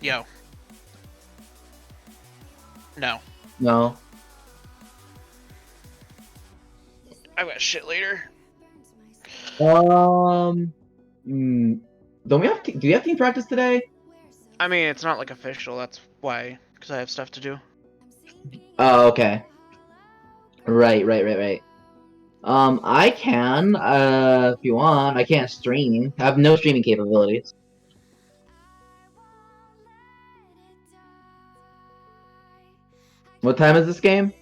Yo. No. No. I've got shit later. Um. mm, don't we have? Do we have team practice today? I mean, it's not like official, that's why. Because I have stuff to do. Oh, okay. Right. I can, if you want. I can't stream. I have no streaming capabilities. What time is this game?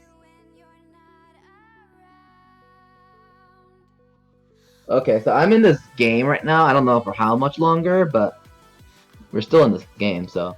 Okay, so I'm in this game right now. I don't know for how much longer, but we're still in this game, so.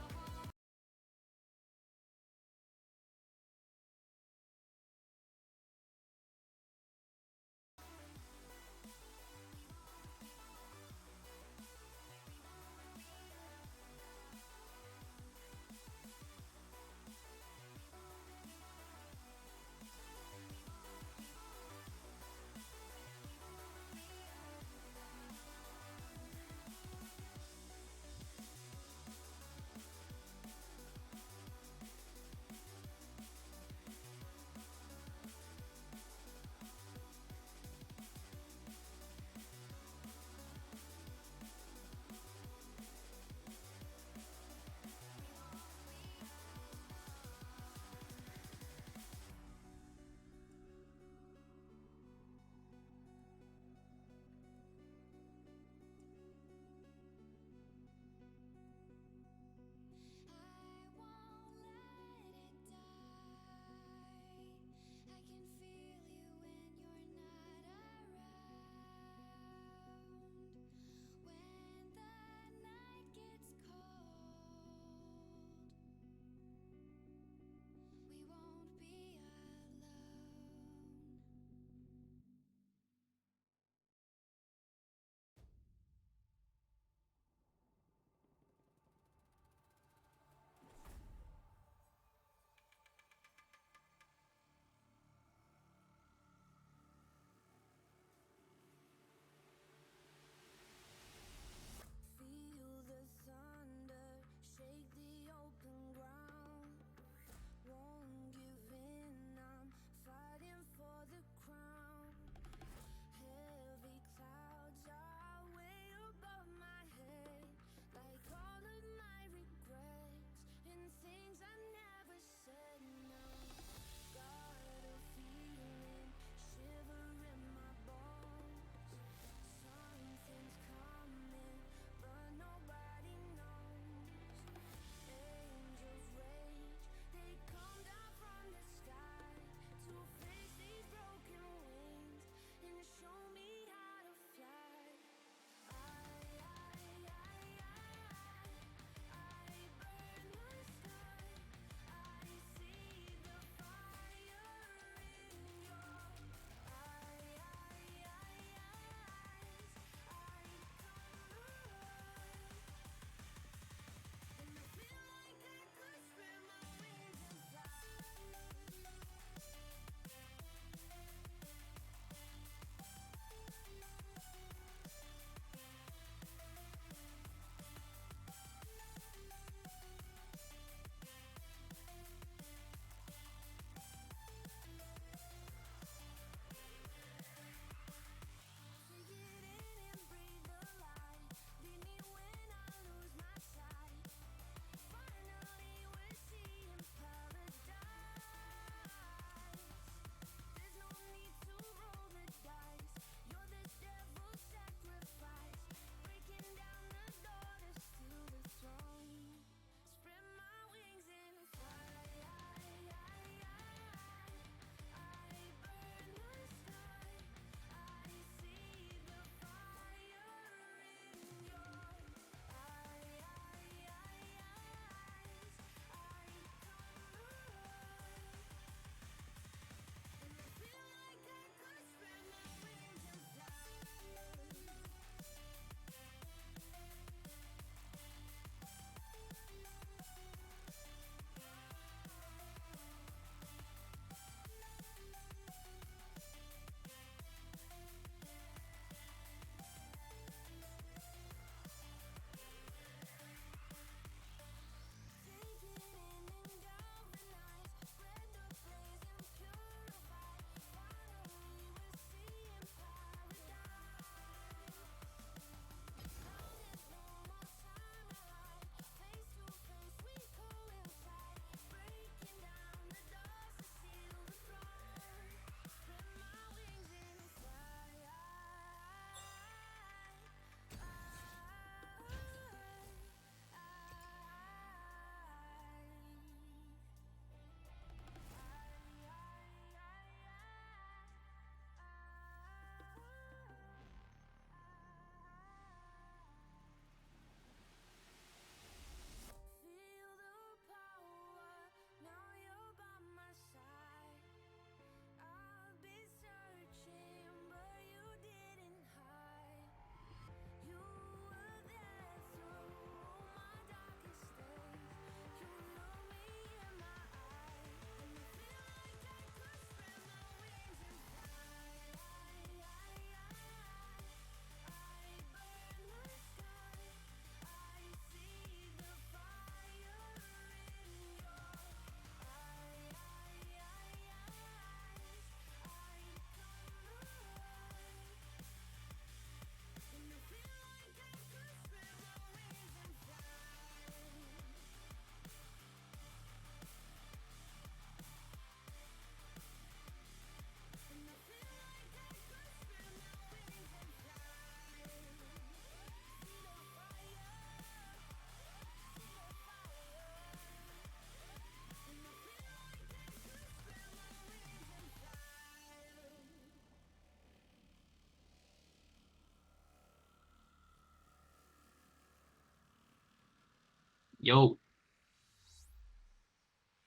Yo,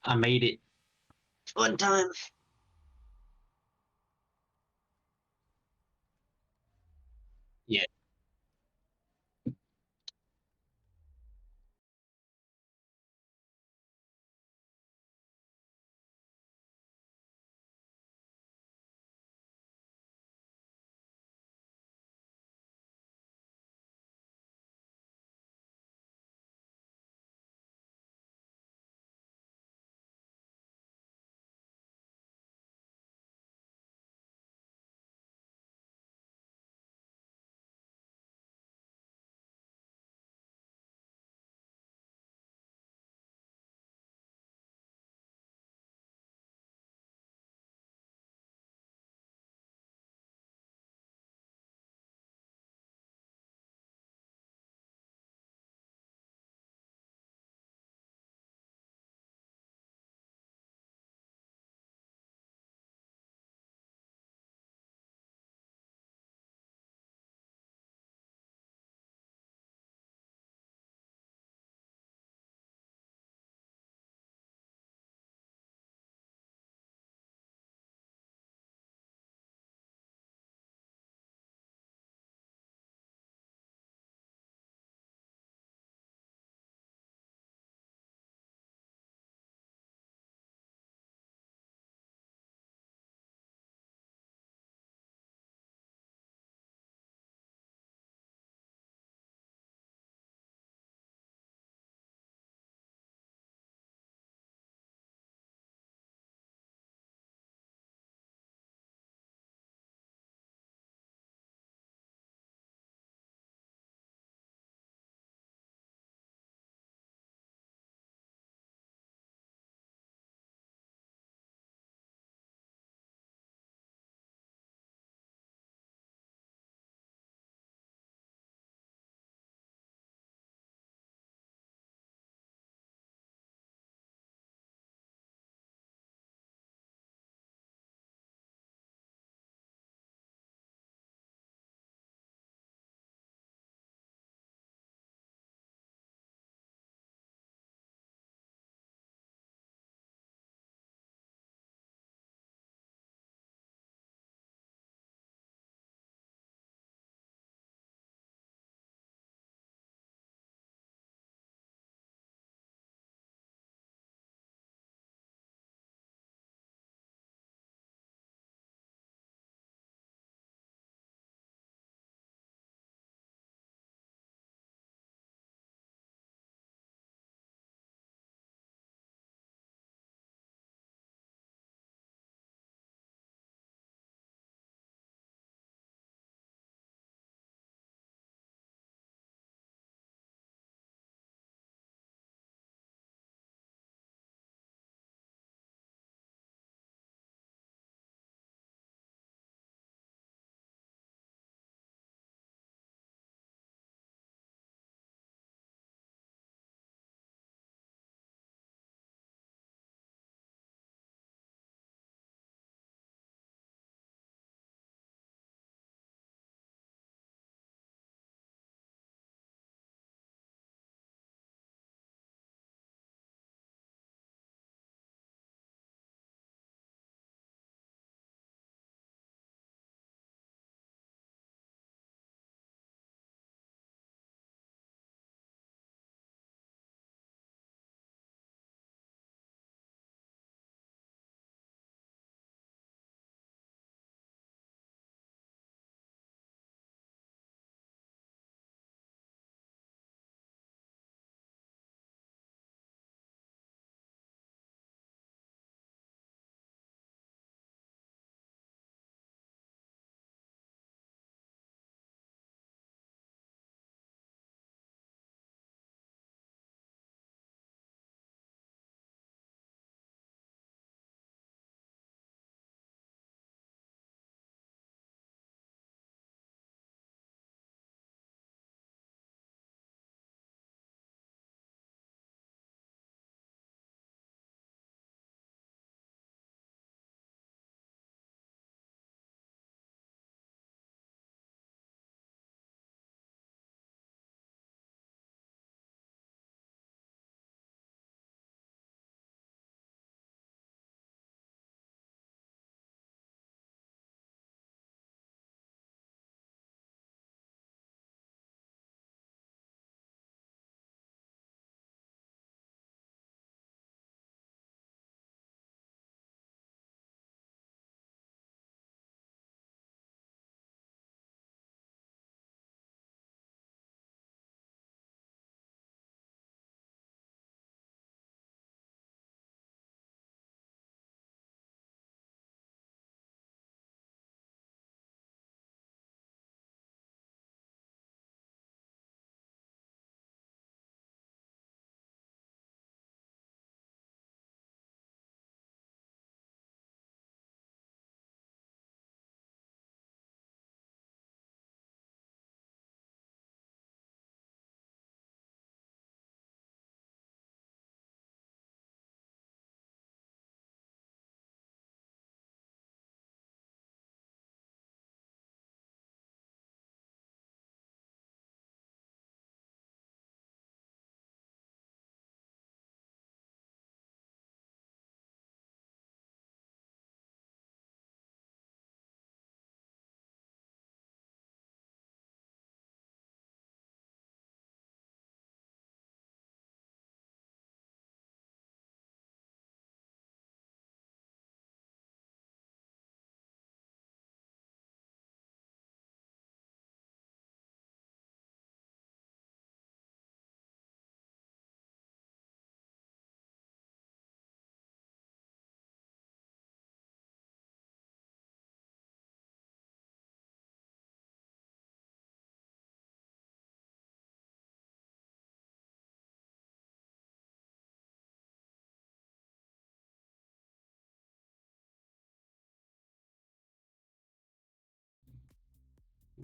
I made it. One time. Yeah.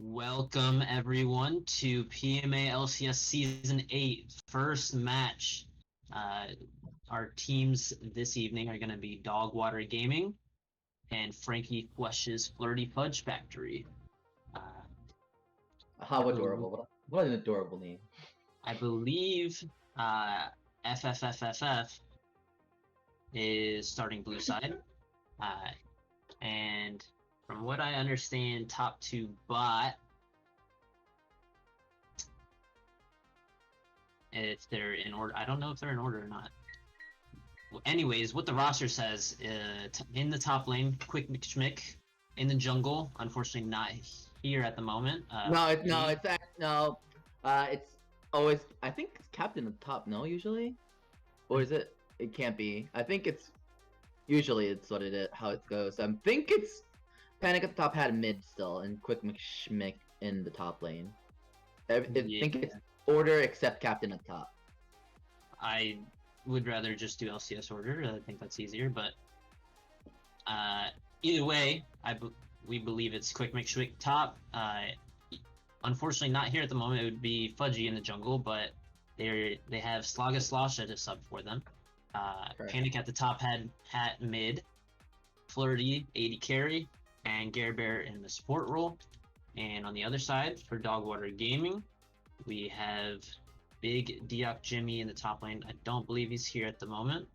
Welcome everyone to PMALCS Season 8 first match. Our teams this evening are going to be Dogwater Gaming and Frankie Flesh's Flirty Fudge Factory. How adorable. What an adorable name. I believe FFFFF is starting blue side. And from what I understand, top 2 bot, if they're in order, I don't know if they're in order or not. Well, anyways, what the roster says, in the top lane, Quick McSchmick, in the jungle, unfortunately not here at the moment. It's always, I think it's captain at the top, no, usually? Or is it? It can't be. I think it's, usually it's what it is, how it goes. I think it's Panic at the top had mid still, and Quick McSchmick in the top lane. I think it's order except captain at top. I would rather just do LCS order. I think that's easier, but either way, we believe it's Quick McSchmick top. Unfortunately, not here at the moment. It would be Fudgy in the jungle, but they have Slaga Slosh at a sub for them. Panic at the top had Hat mid, Flirty 80 carry, and Gare Bear in the support role. And on the other side, for Dogwater Gaming, we have Big Diok Jimmy in the top lane. I don't believe he's here at the moment.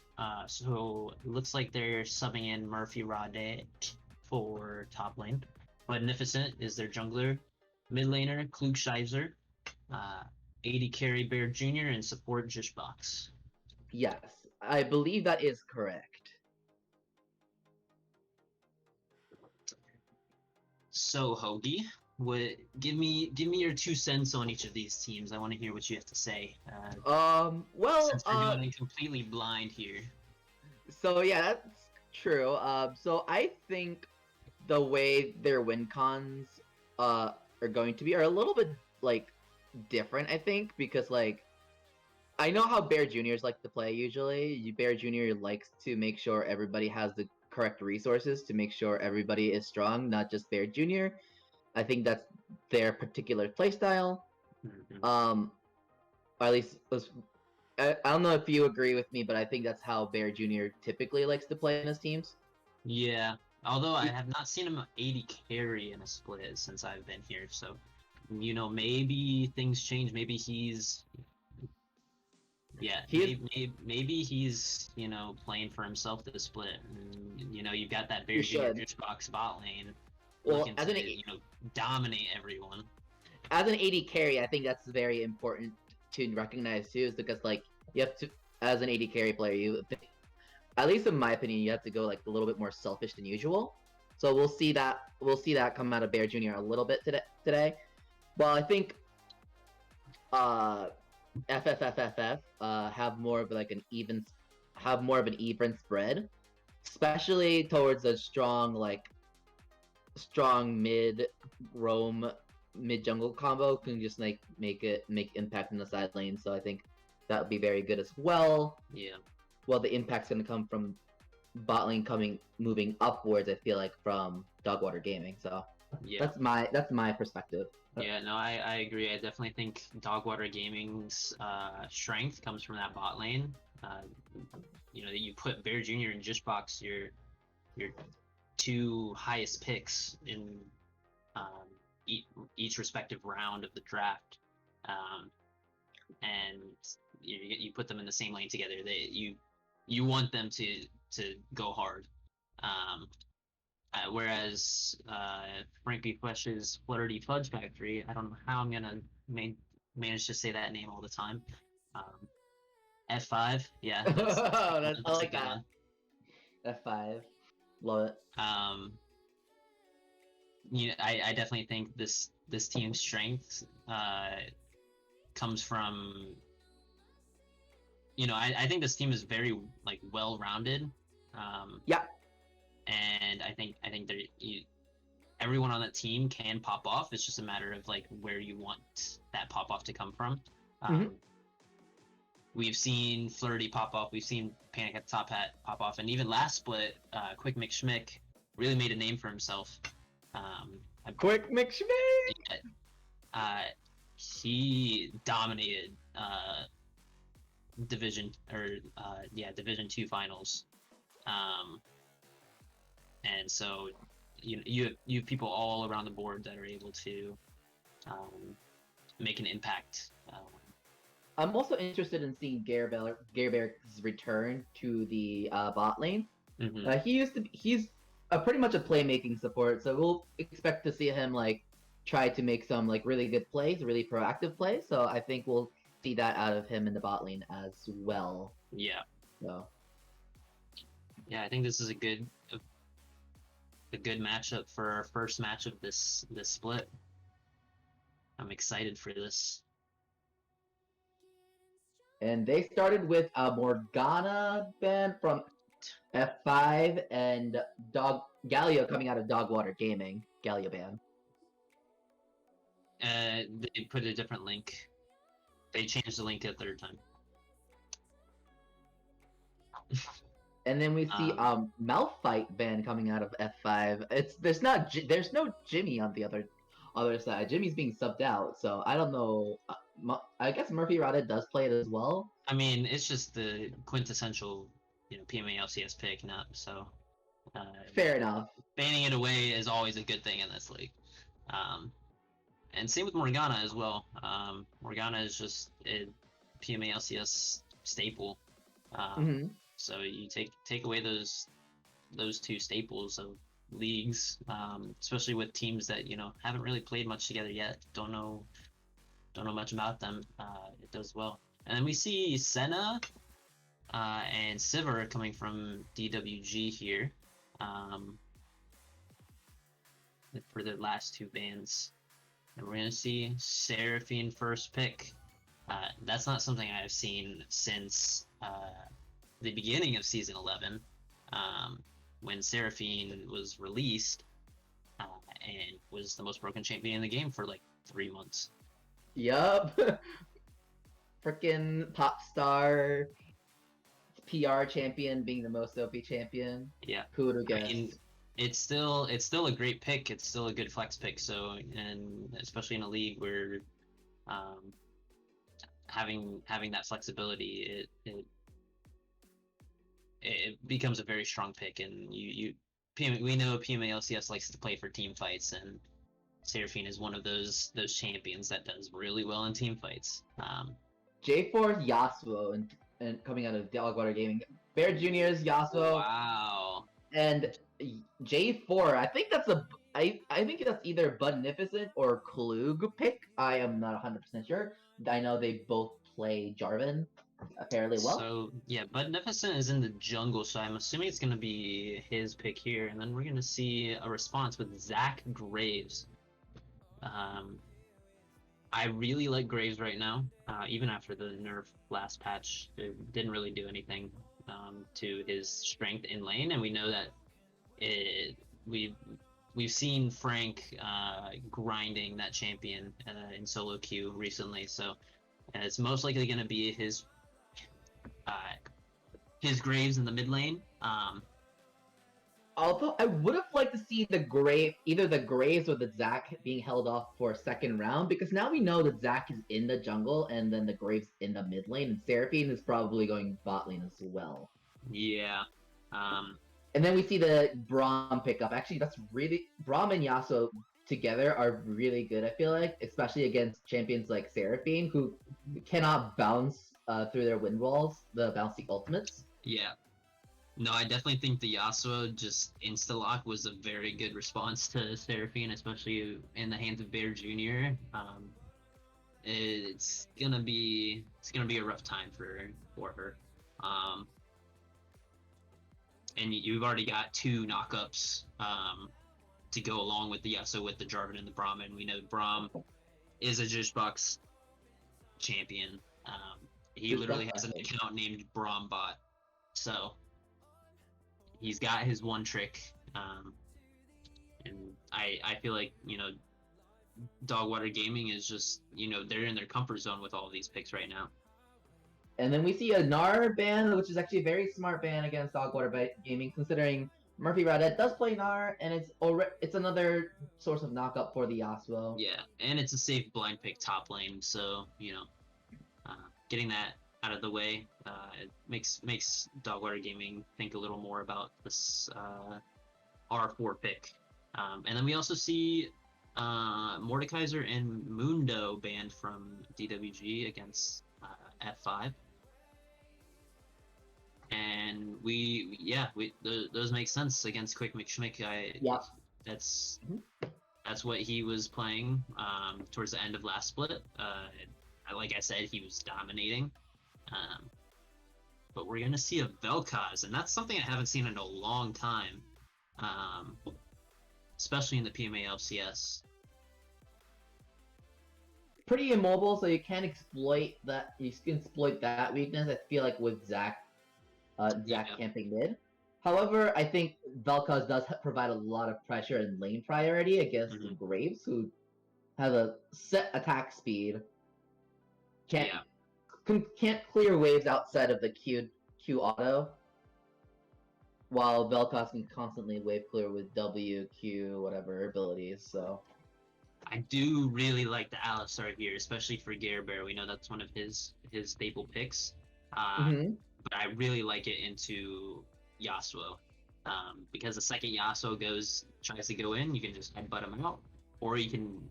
So it looks like they're subbing in Murphy Rade for top lane. Magnificent is their jungler. Mid laner, Klugscheiser. 80 carry Bear Jr. and support Jishbox. Yes, I believe that is correct. So Hoagie, give me your 2 cents on each of these teams. I want to hear what you have to say. Well, since we're doing completely blind here. So yeah, that's true. So I think the way their win cons are going to be are a little bit like different. I think because like I know how Bear Juniors like to play usually. Bear Junior likes to make sure everybody has the correct resources to make sure everybody is strong, not just Bear Junior. I think that's their particular playstyle. Or at least I don't know if you agree with me, but I think that's how Bear Junior typically likes to play in his teams. Yeah, although I have not seen him 80 carry in a split since I've been here, so maybe things change. Maybe he's maybe he's playing for himself this split. And, you've got that Bear Junior Juicebox bot lane. Well, as an dominate everyone. As an 80 carry, I think that's very important to recognize too, is because like you have to, as an 80 carry player, at least in my opinion, you have to go like a little bit more selfish than usual. So we'll see that come out of Bear Jr. a little bit today. Well, I think FFFFF have more of like an even spread, especially towards a strong mid roam mid jungle combo can just make impact in the side lane. So I think that would be very good as well. Yeah. Well, the impact's gonna come from bot lane moving upwards. I feel like from Dogwater Gaming. So yeah, that's my perspective. Yeah, no, I agree. I definitely think Dogwater Gaming's strength comes from that bot lane. That you put Bear Jr. and Jishbox, your 2 highest picks in each respective round of the draft, and you put them in the same lane together. You want them to go hard. Whereas Frankie Flesh's Flirty Fudge Factory, I don't know how I'm gonna manage to say that name all the time. F5, yeah. I like that. F5, love it. I definitely think this team's strength comes from. I think this team is very well-rounded. Yeah. And I think everyone on that team can pop off. It's just a matter of where you want that pop off to come from. We've seen Flirty pop off. We've seen Panic at the Top Hat pop off, and even last split, Quick McSchmick really made a name for himself. Quick McShmig! He dominated Division Division 2 finals, and so you have people all around the board that are able to make an impact. I'm also interested in seeing Gerberg's return to the bot lane. Mhm. He's pretty much a playmaking support, so we'll expect to see him like try to make some like really good plays, really proactive plays. So I think we'll see that out of him in the bot lane as well. Yeah. So Yeah, I think this is a good matchup for our first match of this split. I'm excited for this. and they started with a Morgana ban from F5 and Galio coming out of Dogwater Gaming. Galio ban. They put a different link. They changed the link a third time. And then we see Malphite ban coming out of F5. There's no Jimmy on the other side. Jimmy's being subbed out, so I don't know. I guess Murphy Rada does play it as well. I mean, it's just the quintessential, PMALCS pick, not so. Fair enough. Banning it away is always a good thing in this league. And same with Morgana as well. Morgana is just a PMALCS staple. So you take away those two staples of leagues, especially with teams that haven't really played much together yet. Don't know much about them. It does well. And then we see Senna and Sivir coming from DWG here for their last two bans. And we're going to see Seraphine first pick. That's not something I've seen since the beginning of Season 11, when Seraphine was released and was the most broken champion in the game for like 3 months. Yup. Frickin' pop star PR champion being the most OP champion. Yeah. Who would have guessed? I mean, it's still a great pick. It's still a good flex pick. So, and especially in a league where having that flexibility, it becomes a very strong pick. And we know PMALCS likes to play for team fights, and Seraphine is one of those champions that does really well in team fights. J4's Yasuo and coming out of Dogwater Gaming. Bear Jr.'s Yasuo. Wow. And J4, I think that's either Beneficent or Klug pick. I am not 100% sure. I know they both play Jarvan fairly well. So yeah, Beneficent is in the jungle, so I'm assuming it's gonna be his pick here, and then we're gonna see a response with Zach Graves. I really like Graves right now, even after the nerf last patch. It didn't really do anything to his strength in lane, and we know that we've seen Frank grinding that champion in solo queue recently, so it's most likely going to be his Graves in the mid lane. Although I would have liked to see either the Graves or the Zac being held off for a second round, because now we know that Zac is in the jungle and then the Graves in the mid lane, and Seraphine is probably going bot lane as well. Yeah. And then we see the Braum pickup. Actually, Braum and Yasuo together are really good, I feel like, especially against champions like Seraphine, who cannot bounce through their wind walls, the bouncy ultimates. Yeah. No, I definitely think the Yasuo just insta-lock was a very good response to Seraphine, especially in the hands of Bear Jr. It's gonna be a rough time for her. And you've already got two knockups to go along with the Yasuo with the Jarvan and the Braum, and we know Braum is a Juicebox champion. He literally has an account named Braumbot, so he's got his one trick, and I feel like Dogwater Gaming is just they're in their comfort zone with all of these picks right now. And then we see a Gnar ban, which is actually a very smart ban against Dogwater Gaming, considering Murphy Raudet does play Gnar, and it's another source of knockup for the Yasuo. Yeah, and it's a safe blind pick top lane, so getting that out of the way it makes Dogwater Gaming think a little more about this R4 pick. And then we also see Mordekaiser and Mundo banned from DWG against F5. And those make sense against Quick McSchmick. That's what he was playing towards the end of last split. Like I said, he was dominating. But we're gonna see a Vel'Koz, and that's something I haven't seen in a long time, especially in the PMALCS. Pretty immobile, so you can exploit that. You can exploit that weakness. I feel like with Zac camping mid. However, I think Vel'Koz does provide a lot of pressure and lane priority against Graves, who has a set attack speed. Can't clear waves outside of the Q auto, while Vel'Koz can constantly wave clear with W, Q, whatever abilities. So I do really like the Alistar here, especially for Gerber. We know that's one of his staple picks. But I really like it into Yasuo, because the second Yasuo tries to go in, you can just headbutt him out, or you can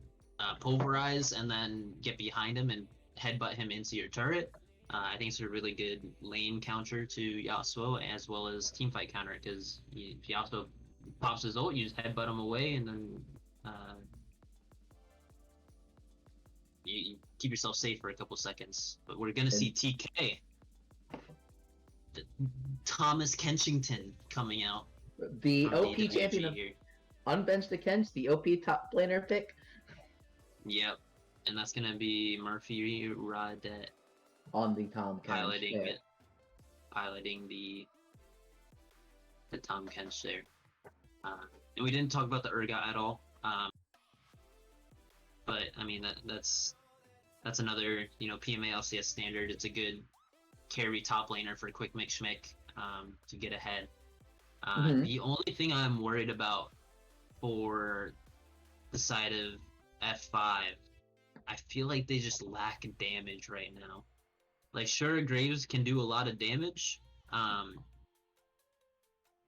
pulverize and then get behind him and headbutt him into your turret. I think it's a really good lane counter to Yasuo, as well as teamfight counter, because if Yasuo pops his ult, you just headbutt him away, and then you keep yourself safe for a couple seconds. But we're gonna see TK. Thomas Kenchington coming out. The OP champion of Unbenched to Kench, the OP top laner pick. Yep, and that's gonna be Murphy Raudet on the Tom Kench piloting the Tom Kench there. And we didn't talk about the Urgot at all. But I mean that's another PMALCS standard. It's a good carry top laner for Quick McSchmick to get ahead. The only thing I'm worried about for the side of F5, I feel like they just lack damage right now. Like, sure, Graves can do a lot of damage, and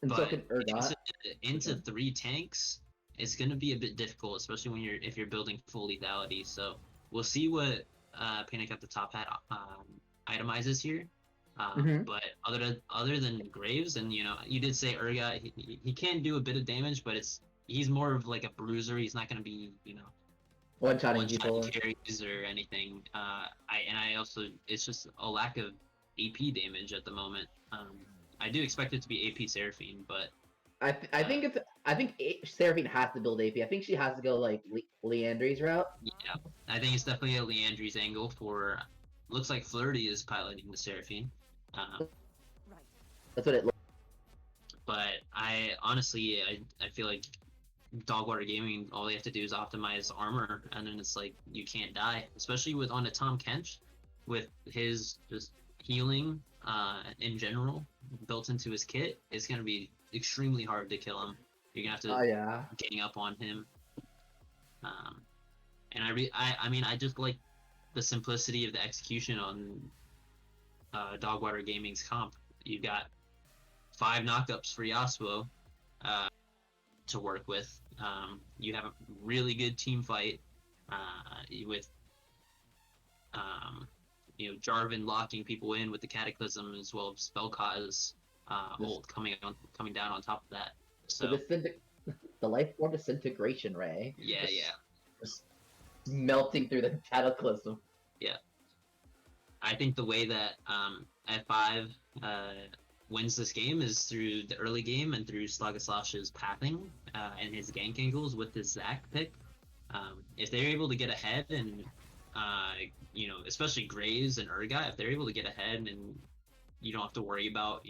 but so can Urgot. into 3 tanks, it's gonna be a bit difficult, especially when if you're building full lethality. So we'll see what Panic at the Top Hat itemizes here. But other than Graves, and you did say Urgot, he can do a bit of damage, but he's more of like a bruiser. He's not gonna be one-shotting people carries or anything. I also, it's just a lack of AP damage at the moment. I do expect it to be AP Seraphine, but I think Seraphine has to build AP. I think she has to go like Leandry's route. Yeah, I think it's definitely a Leandry's angle for. Looks like Flirty is piloting the Seraphine. That's what it looks. But I honestly feel like Dogwater Gaming, all they have to do is optimize armor, and then it's like you can't die. Especially on a Tom Kench, with his just healing in general built into his kit, it's gonna be extremely hard to kill him. You're gonna have to gang up on him. And I just like the simplicity of the execution on Dogwater Gaming's comp. You got 5 knockups for Yasuo to work with. You have a really good team fight with Jarvan locking people in with the Cataclysm, as well as Vel'Koz ult coming down on top of that. So the life form disintegration ray. Yeah. Just melting through the Cataclysm. Yeah. I think the way that F5 wins this game is through the early game and through Slagaslash's pathing and his gank angles with his Zac pick. If they're able to get ahead and, especially Graves and Urgot, if they're able to get ahead and you don't have to worry about,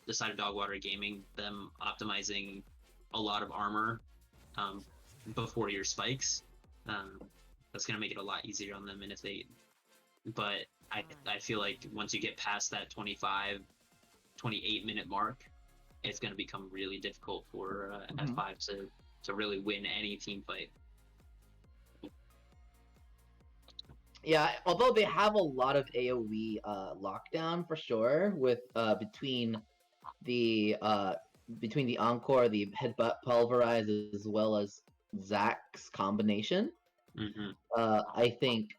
the side of Dogwater Gaming, them optimizing a lot of armor before your spikes, that's going to make it a lot easier on them. And but I feel like once you get past that 25, 28 minute mark, it's going to become really difficult for Mhm. F5 to really win any team fight. Yeah, although they have a lot of AoE lockdown for sure, with the between the Encore, the Headbutt Pulverize, as well as Zack's combination. Mm-hmm. I think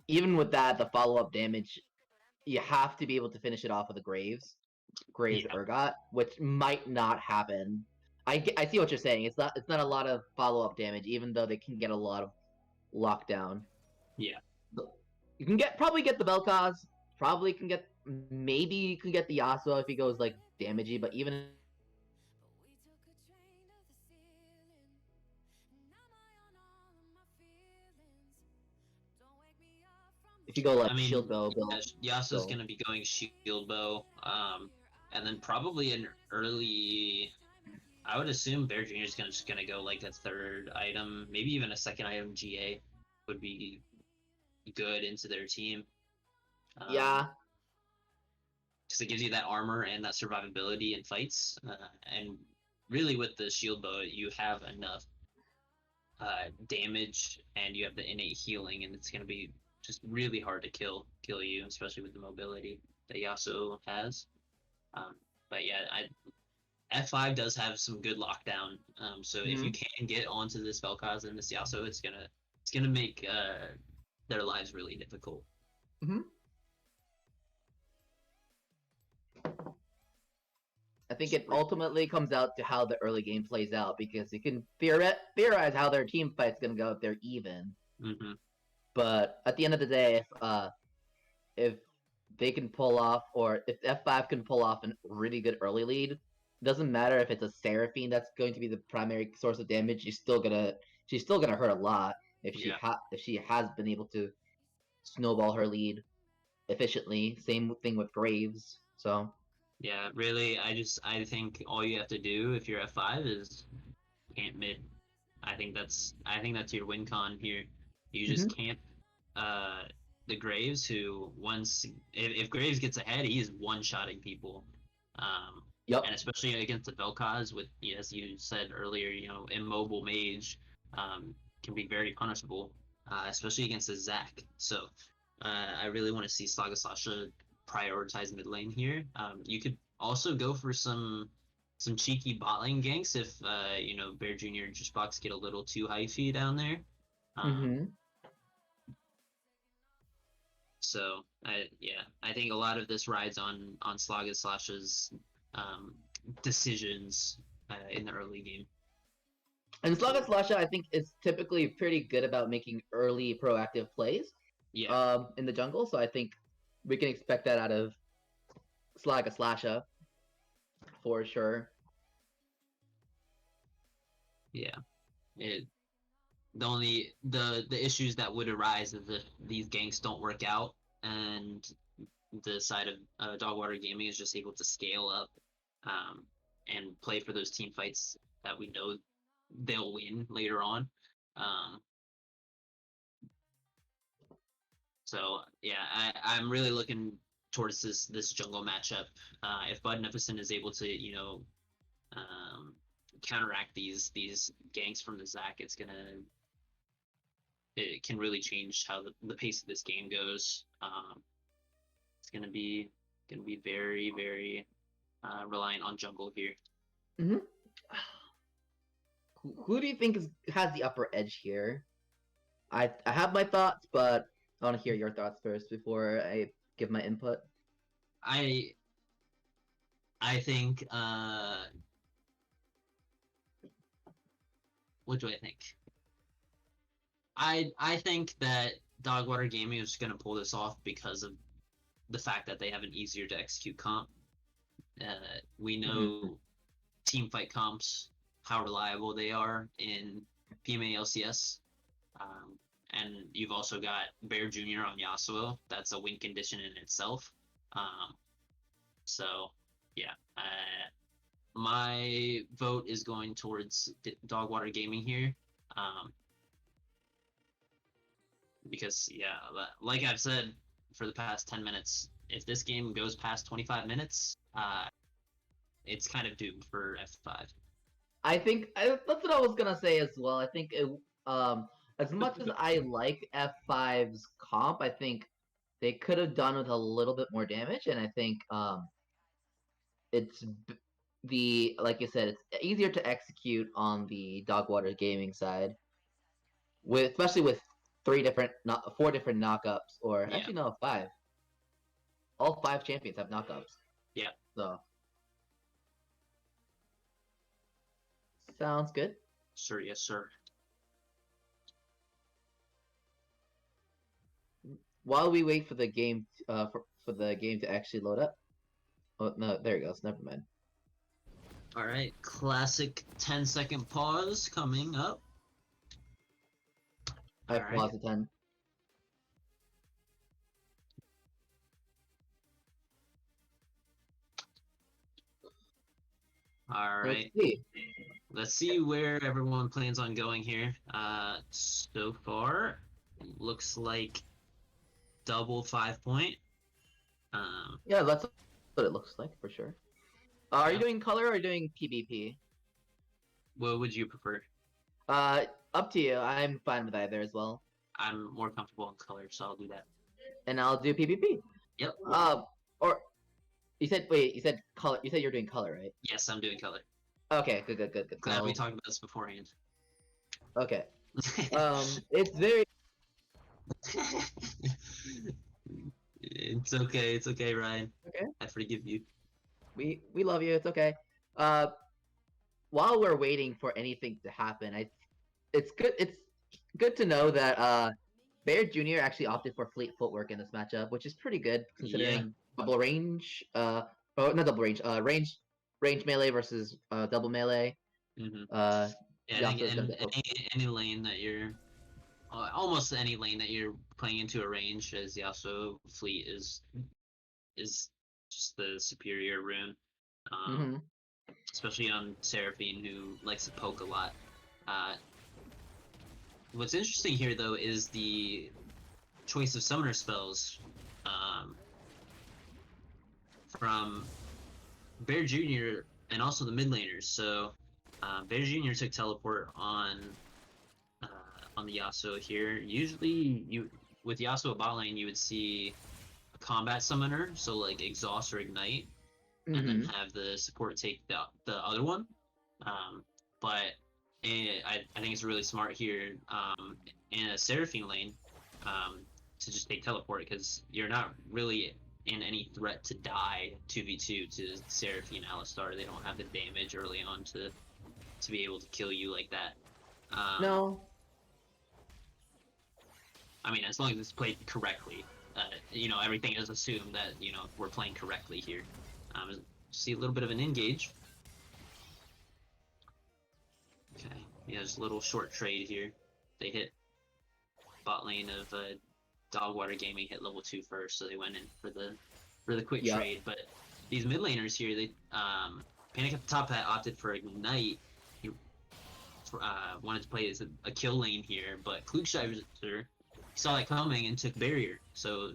even with that, the follow up damage, you have to be able to finish it off with a Graves Yeah. Urgot, which might not happen. I see what you're saying. It's not a lot of follow up damage, even though they can get a lot of lockdown. Yeah. You can probably get the Bel'Kaz, probably can get maybe you can get the Yasuo if he goes like damagey, but even if you go like I shield mean, bow yeah, build, Yasuo's still. going to be going shield bow, and then probably an early. I would assume Bear Jr. is just gonna go like a third item, maybe even a second item. GA would be good into their team, Yeah. because it gives you that armor and that survivability in fights. And really, with the shield bow, you have enough damage and you have the innate healing, and it's gonna be just really hard to kill you, especially with the mobility that Yasuo has. Um, but yeah, F5 does have some good lockdown. So if you Mhm. can get onto this Vel'Koz and this Yasuo, it's gonna make their lives really difficult. Mhm. I think it ultimately comes out to how the early game plays out because you can theorize how their team fight's gonna go if they're even. Mm-hmm. But at the end of the day, if they can pull off, or if F5 can pull off a really good early lead, doesn't matter if it's a Seraphine that's going to be the primary source of damage. She's still gonna hurt a lot Yeah, if she has been able to snowball her lead efficiently. Same thing with Graves. So. yeah. Really, I think all you have to do if you're F5 is camp mid. I think that's your win con here. You Mhm. just camp uh the Graves, who once if Graves gets ahead, he is one shotting people. Um and Yep. especially against the Vel'Koz with, as you said earlier, immobile mage can be very punishable, especially against a Zac. So I really want to see Saga Sasha prioritize mid lane here. You could also go for some cheeky bot lane ganks if Bear Jr. and Juicebox get a little too hyphy down there. Um, Mhm. I think a lot of this rides on Slaga Slash's um, decisions in the early game. And Slugga Slasha, I think, is typically pretty good about making early proactive plays Yeah, in the jungle. So I think we can expect that out of Slugga Slasha for sure. yeah. It the issues that would arise if these ganks don't work out, and the side of Dogwater Gaming is just able to scale up um, and play for those team fights that we know they'll win later on. Um, so yeah, I'm really looking towards this jungle matchup. If Budnificent is able to um, counteract these ganks from the Zac, it can really change how the pace of this game goes. It's gonna be very very reliant on jungle here. Hmm. Who do you think has the upper edge here? I have my thoughts, but I want to hear your thoughts first before I give my input. I I think what do I think? I think that Dogwater Gaming is going to pull this off because of the fact that they have an easier to execute comp. We Hmm. know team fight comps, how reliable they are in PMALCS. And you've also got Bear Jr. on Yasuo. That's a win condition in itself. Um, so, yeah. My vote is going towards Dogwater Gaming here. Um, because, yeah, like I've said for the past 10 minutes, if this game goes past 25 minutes, it's kind of doomed for F5. I think that's what I was gonna say as well. I think as much as I like F5's comp, I think they could have done with a little bit more damage, and I think it's like you said, it's easier to execute on the Dogwater Gaming side, especially with 4 different knockups, or Yeah. actually no, 5. All 5 champions have knockups. Yeah. So sounds good. Sir, yes, sir. While we wait for the game, for the game to actually load up. Oh no, there it goes. Never mind. All right, classic 10-second pause coming up. I All right. paused the 10. All right. Let's see. Let's see where everyone plans on going here. So far, looks like double 5-point. Yeah, that's what it looks like for sure. Are you Yeah. doing color or are you doing PvP? What would you prefer? Up to you. I'm fine with either as well. I'm more comfortable in color, so I'll do that. And I'll do PvP. Yep. Or you said color. You said you're doing color, right? Yes, I'm doing color. Okay, good. Glad we So- talked about this beforehand. Okay. It's very. It's okay. It's okay, Ryan. Okay. I forgive you. We love you. It's okay. While we're waiting for anything to happen, it's good to know that Bear Jr. actually opted for fleet footwork in this matchup, which is pretty good considering double range. Oh, not double range. Range melee versus double melee. Mm-hmm. Yeah, I think any lane that you're, almost any lane that you're playing into a range as Yasuo fleet is just the superior rune, especially on Seraphine, who likes to poke a lot. What's interesting here though is the choice of summoner spells from Bear Jr. and also the mid laners. So Bear Jr. took teleport on the Yasuo here. Usually, with Yasuo bot lane, you would see a combat summoner, so like exhaust or ignite, and then have the support take the other one. But I think it's really smart here in a Seraphine lane to just take teleport, because you're not really in any threat to die 2v2 to Seraphine Alistar. They don't have the damage early on to be able to kill you like that. No. I mean, as long as it's played correctly, everything is assumed that we're playing correctly here. See a little bit of an engage. Okay, yeah, just a little short trade here. They hit bot lane of Dogwater Gaming hit level 2 first, so they went in for the quick trade. But these mid laners here, they Panic at the top hat opted for ignite. He wanted to play as a kill lane here, but Klugscheiser saw that coming and took barrier. So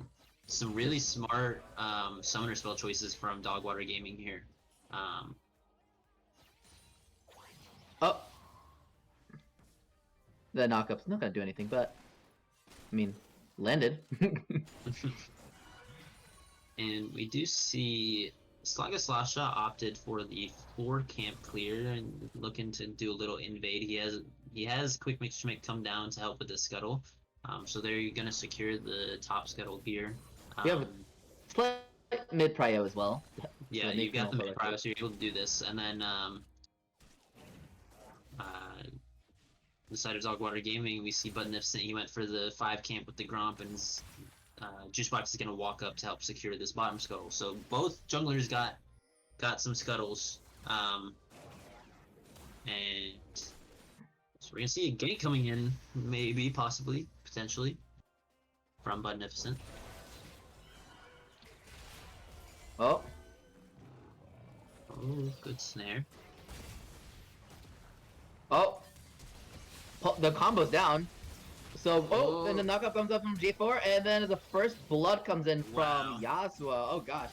some really smart summoner spell choices from Dogwater Gaming here. Oh. The knockup's not gonna do anything, but I mean, landed. And we do see Slasha opted for the 4 camp clear and looking to do a little invade. He has Quick Mix Schmick come down to help with the scuttle. So they're gonna secure the top scuttle here. Yeah, play mid prio as well. Yeah, So you've got the mid prio, so you're able to do this. And then the side of Dogwater Gaming, we see Buttonifcent. He went for the 5 camp with the Gromp, and Juicebox is gonna walk up to help secure this bottom scuttle. So both junglers got some scuttles, and so we're gonna see a gank coming in, maybe, possibly, potentially, from Buttonifcent. Oh. Oh, good snare. Oh. The combo's down. So, and the knockup comes up from J4, and then the first blood comes in from Yasuo. Oh gosh.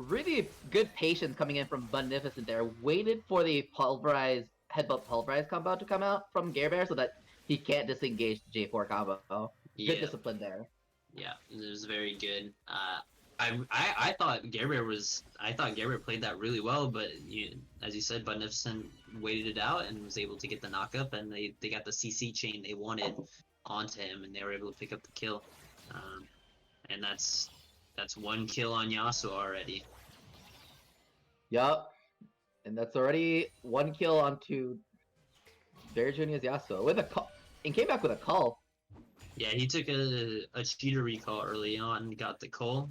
really good patience coming in from Beneficent there. Waited for the headbutt pulverize combo to come out from Gare Bear so that he can't disengage the J4 combo. Good Yeah. discipline there. Yeah, it was very good. I thought Gerber played that really well, but as you said, Beneficent waited it out and was able to get the knockup, and they got the CC chain they wanted onto him, and they were able to pick up the kill. And that's 1 kill on Yasuo already. Yup. And that's already 1 kill onto Bear Junior's Yasuo with a call, and came back with a call. Yeah, he took a cheater recall early on, got the call.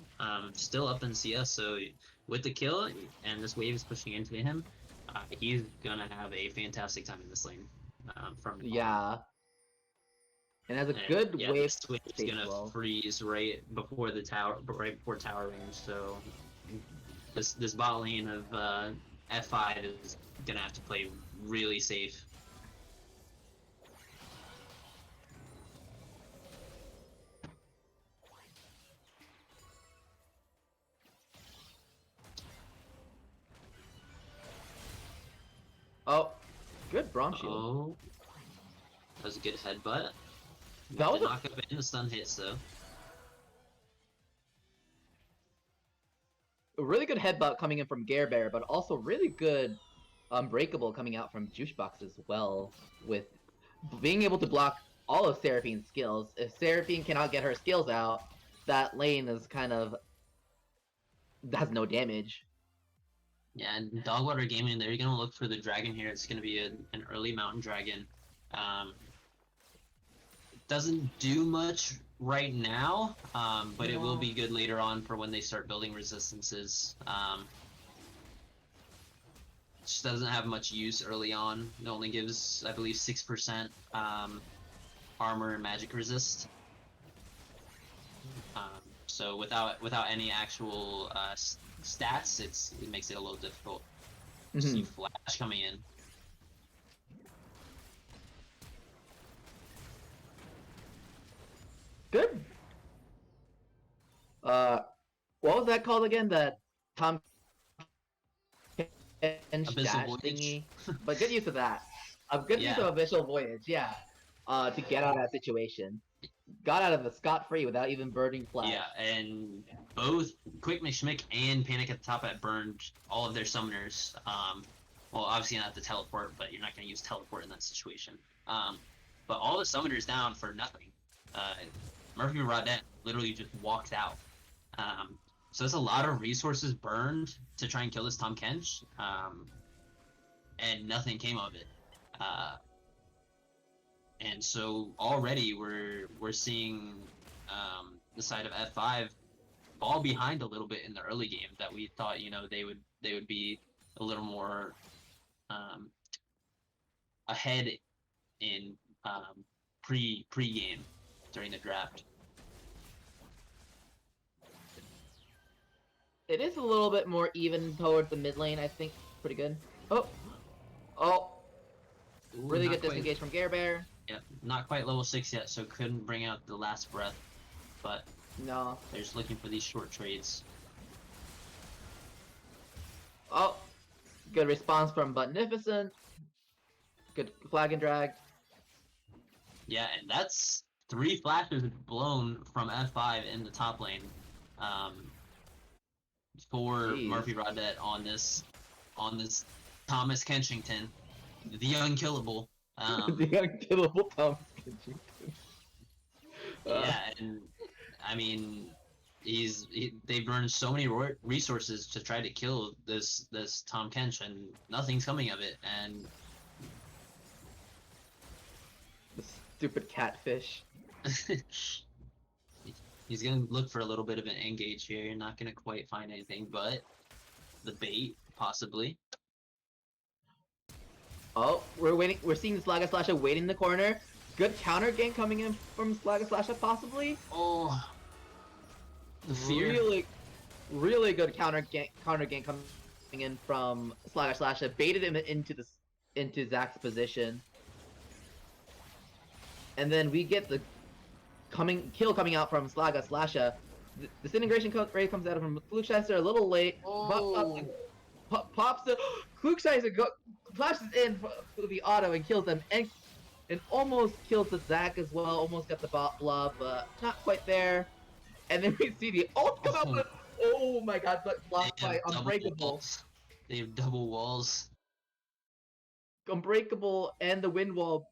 Still up in CS, so with the kill and this wave is pushing into him, he's gonna have a fantastic time in this lane. Yeah. And has a good wave. The switch is gonna freeze right before tower range. So this bot lane of F5 is gonna have to play really safe. Oh, good Braum shield. Oh, that was a good headbutt. That was a knock up and the stun hits though. really good headbutt coming in from Gare Bear, but also really good Unbreakable coming out from Juicebox as well, with being able to block all of Seraphine's skills. If Seraphine cannot get her skills out, that lane is kind of has no damage. Yeah, and Dogwater Gaming, they're gonna look for the dragon here. It's gonna be an early mountain dragon. Doesn't do much right now, but it will be good later on for when they start building resistances. Just doesn't have much use early on. It only gives, I believe, 6% armor and magic resist. So without any actual stats, it makes it a little difficult. See Flash coming in. Good. What was that called again? That Tom Abyssal Voyage. thingy. But good use of that. A good use of Abyssal Voyage, yeah. To get out of that situation. Got out of it scot-free without even burning Flash. Yeah, and both Quick McSchmick and Panic at the Top Hat burned all of their summoners. Well, obviously not the teleport, but you're not going to use teleport in that situation. But all the summoners down for nothing. Murphy Rodette literally just walked out. So that's a lot of resources burned to try and kill this Tahm Kench, and nothing came of it. And so already we're seeing the side of F5 fall behind a little bit in the early game that we thought they would be a little more ahead in pre-game during the draft. It is a little bit more even towards the mid lane, I think. Pretty good. Oh! Ooh, really good disengage from Gare Bear. Yeah, not quite level 6 yet, so couldn't bring out the last breath. But no, they're just looking for these short trades. Oh! Good response from Beneficent. Good flag and drag. Yeah, and that's 3 flashes blown from F5 in the top lane. For Murphy Rodette on this Thomas Kenchington, the unkillable. The unkillable Thomas Kenchington. Yeah, and I mean, they've burned so many resources to try to kill this Tahm Kench, and nothing's coming of it. And the stupid catfish. He's gonna look for a little bit of an engage here. You're not gonna quite find anything, but the bait possibly. Oh, we're waiting. We're seeing Slaga Slasha waiting in the corner. Good counter gank coming in from Slaga Slasha, possibly. Oh, the fear. Really good counter gank coming in from Slaga Slasha. Baited him into Zach's position, and then we get the kill coming out from Slaga Slasha. Disintegration rate comes out of him. Klugscheißer a little late. Oh. Pops the Klugscheißer flashes in for the auto and kills them, and almost kills the Zack as well. Almost got the bot blob, but not quite there. And then we see the ult come out, but oh my god, but blocked by Unbreakable. They have double walls. Unbreakable and the Wind Wall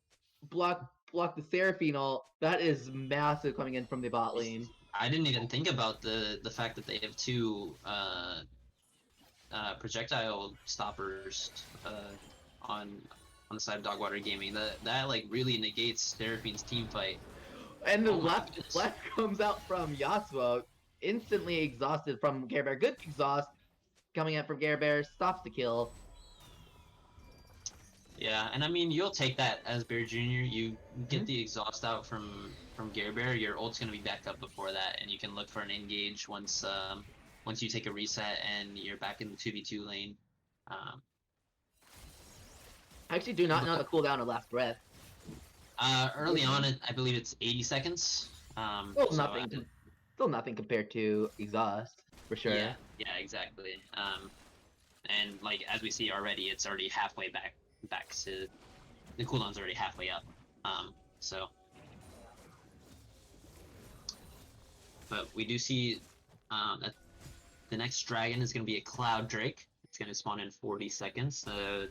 block the Seraphine ult. That is massive coming in from the bot lane. I didn't even think about the fact that they have two projectile stoppers on the side of Dogwater Gaming. That like really negates Seraphine's team fight. And the left comes out from Yasuo, instantly exhausted from Gare Bear. Good exhaust coming out from Gare Bear, stops the kill. Yeah, and I mean you'll take that as Bear Jr. You get the exhaust out from Gare Bear, your ult's gonna be back up before that, and you can look for an engage once you take a reset and you're back in the 2v2 lane. I actually do not know the cooldown of Last Breath. Early on, I believe it's 80 seconds. Still nothing compared to exhaust, for sure. Yeah, exactly. And like as we see already, it's already halfway back to the cooldown's already halfway up. So, but we do see that the next dragon is going to be a Cloud Drake. It's going to spawn in 40 seconds. The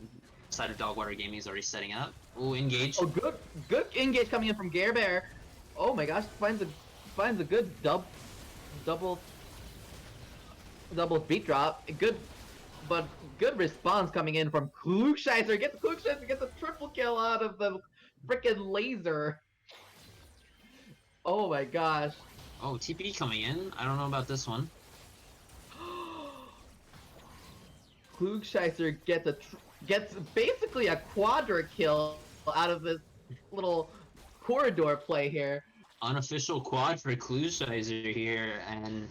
side of Dogwater Gaming is already setting up. Oh, engage. Oh, good engage coming in from Gare Bear. Oh my gosh, finds a good double beat drop. Good response coming in from Klugscheißer. Gets a triple kill out of the frickin' laser. Oh my gosh. Oh, TPD coming in. I don't know about this one. Klugscheißer gets basically a quadra kill out of this little corridor play here. Unofficial quad for Klugscheißer here, and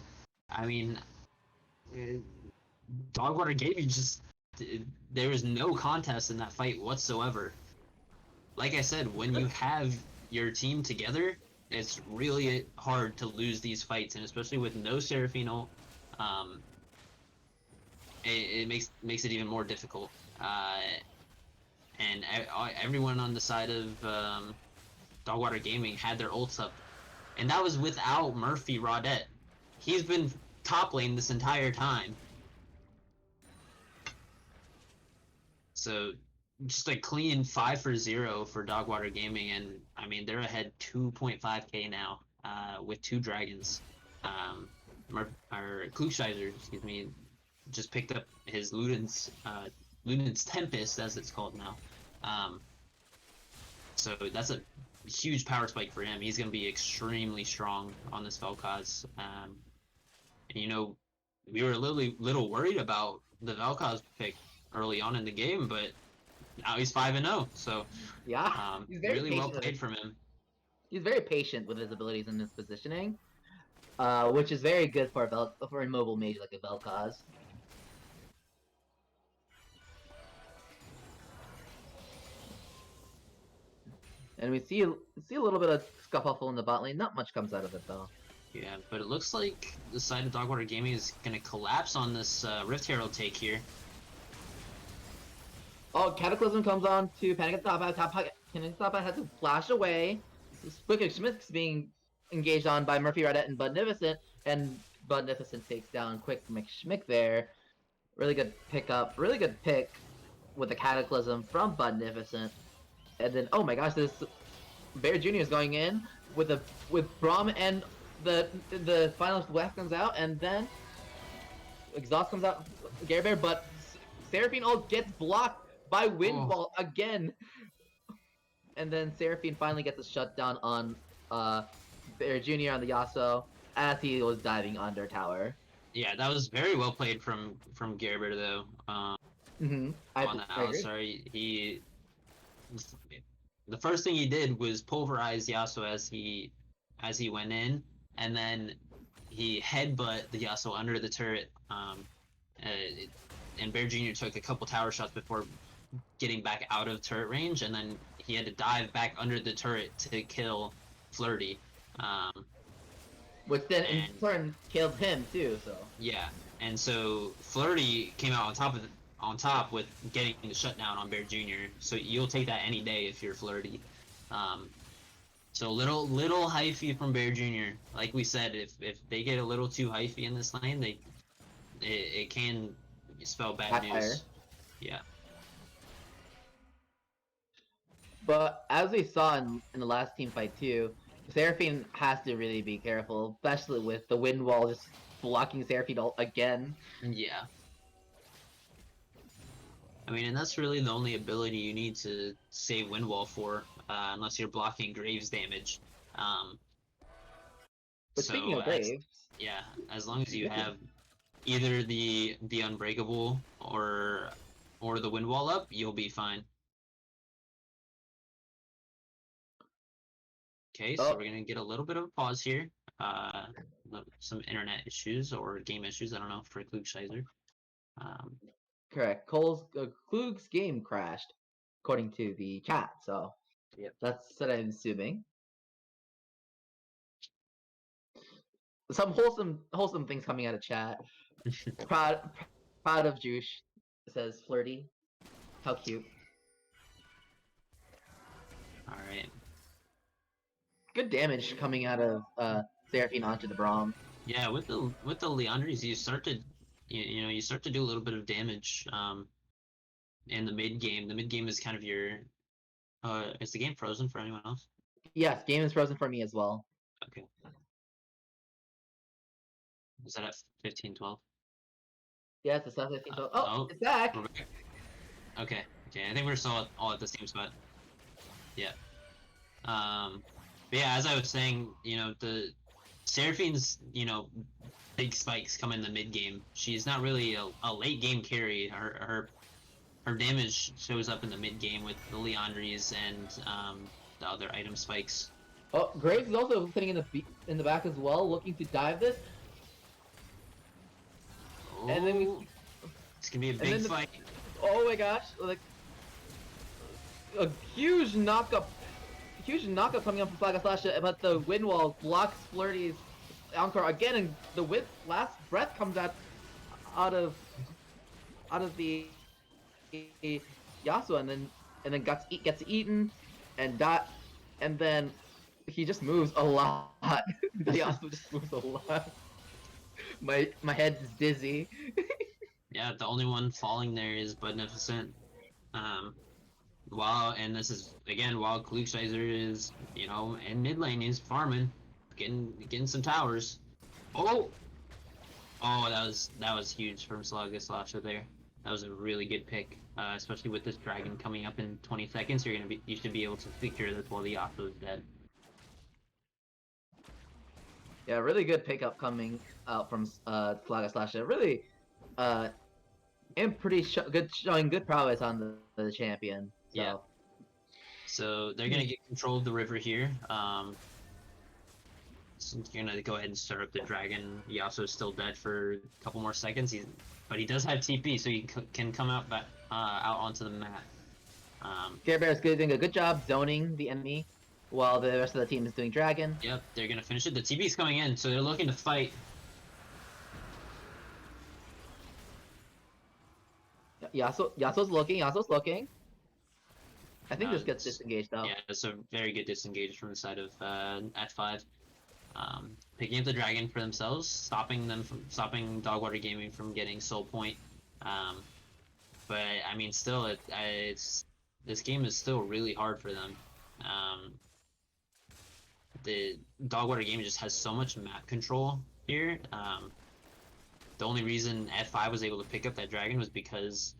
I mean, Dogwater Gaming there was no contest in that fight whatsoever. Like I said, when you have your team together, it's really hard to lose these fights, and especially with no Seraphine ult, it makes it even more difficult. And everyone on the side of Dogwater Gaming had their ults up, and that was without Murphy Rodette. He's been top lane this entire time. So just a clean 5 for 0 for Dogwater Gaming, and I mean they're ahead 2.5k now with 2 dragons. Klugscheißer, excuse me, just picked up his Luden's Tempest, as it's called now. So that's a huge power spike for him. He's going to be extremely strong on this Vel'Koz. And you know, we were a little worried about the Vel'Koz pick early on in the game, but now he's 5-0. So yeah, he's very really well played from him. He's very patient with his abilities and his positioning, which is very good for a mobile mage like a Vel'Koz. And we see a little bit of scuffle in the bot lane. Not much comes out of it though. Yeah, but it looks like the side of Dogwater Gaming is gonna collapse on this Rift Herald take here. Oh, Cataclysm comes on to Panic at the Top. Panic at the Top has to flash away. Quick Schmick's being engaged on by Murphy Rodette and Budnificent, and Budnificent takes down Quick McSchmick there. Really good pickup, really good pick with the Cataclysm from Budnificent. And then, oh my gosh, this Bear Jr. is going in with Braum, and the final blast comes out, and then exhaust comes out, Gare Bear, but Seraphine ult gets blocked by Windfall again. And then Seraphine finally gets a shutdown on Bear Jr. on the Yasuo as he was diving under tower. Yeah, that was very well played from Gare Bear though. On the Alistar, the first thing he did was pulverize Yasuo as he went in, and then he headbutt the Yasuo under the turret. And Bear Jr. took a couple tower shots before getting back out of turret range, and then he had to dive back under the turret to kill Flirty. Which then in And- turn killed him too. So Yeah, and so Flirty came out on top with getting the shutdown on Bear Jr. So you'll take that any day if you're Flirty. So little hyphy from Bear Jr. Like we said, if they get a little too hyphy in this lane, it can spell bad Backfire. news. Yeah. But as we saw in the last team fight too, Seraphine has to really be careful, especially with the wind wall just blocking Seraphine again. Yeah. I mean, and that's really the only ability you need to save Windwall for, unless you're blocking Graves damage. But speaking of Graves, yeah, as long as you have either the Unbreakable or the Windwall up, you'll be fine. Okay, so we're gonna get a little bit of a pause here. Some internet issues or game issues, I don't know, for Klugscheiser. correct. Klug's game crashed, according to the chat. So Yep. that's what I'm assuming. Some wholesome things coming out of chat. proud of Juice, says Flirty. How cute. All right. Good damage coming out of Seraphine onto the Braum. Yeah, with the Leandries, you start to you start to do a little bit of damage in the mid game. The mid game is kind of your is the game frozen for anyone else? Yes, game is frozen for me as well. Okay. Is that at 15-12? Yes, it's not 15. Oh, oh, it's back. we're back. Okay. I think we're still all at the same spot. Yeah. But yeah, as I was saying, the Seraphine's, big spikes come in the mid game. She's not really a late game carry. Her damage shows up in the mid game with the Leandries and the other item spikes. Oh, Graves is also sitting in the back as well, looking to dive this. Oh, And then it's gonna be a big fight. Oh my gosh, like a huge knockup coming up from Flaga Slash, but the wind wall blocks Flirty's encore again, and the last breath comes out of the Yasuo, and then gets eaten, and then he just moves a lot. The Yasuo just moves a lot. My head is dizzy. Yeah, the only one falling there is Beneficent. And this is again while Klugscheiser is, in mid lane, he's farming, getting some towers. Oh, that was huge from Slasher there. That was a really good pick, especially with this dragon coming up in 20 seconds. You should be able to secure this while the Yasuo is dead. Yeah, really good pickup coming out from Flaga Slasher. Really, and showing good prowess on the champion. So. Yeah. So they're gonna get control of the river here. So you're gonna go ahead and start up the dragon. Yasuo's still dead for a couple more seconds. But he does have TP, so he can come out out onto the map. Care Bear is doing a good job zoning the enemy, while the rest of the team is doing dragon. Yep, they're gonna finish it. The TP's coming in, so they're looking to fight. Yasuo's looking. I think this gets disengaged though. Yeah, it's a very good disengage from the side of F5. Picking up the dragon for themselves, stopping Dogwater Gaming from getting soul point. But I mean, still, this game is still really hard for them. The Dogwater Gaming just has so much map control here. The only reason F5 was able to pick up that dragon was because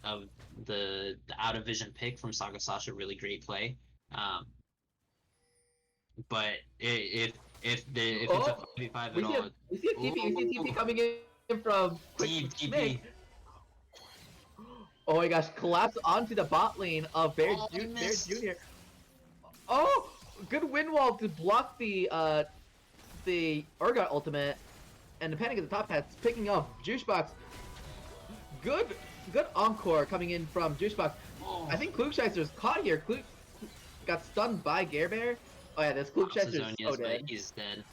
of the out of vision pick from Saga Sasha. Really great play. But if it's a 5v5 at all, we see a TP coming in from TP. Oh my gosh, collapse onto the bot lane of Bear Jr. Oh, good wind wall to block the Urgot ultimate, and the Panic at the top hat's picking up Juicebox. Good encore coming in from Juicebox. Oh. I think Klugscheiser's caught here. Klug got stunned by Gare Bear. Oh yeah, this Klugscheiser's so dead. He's dead.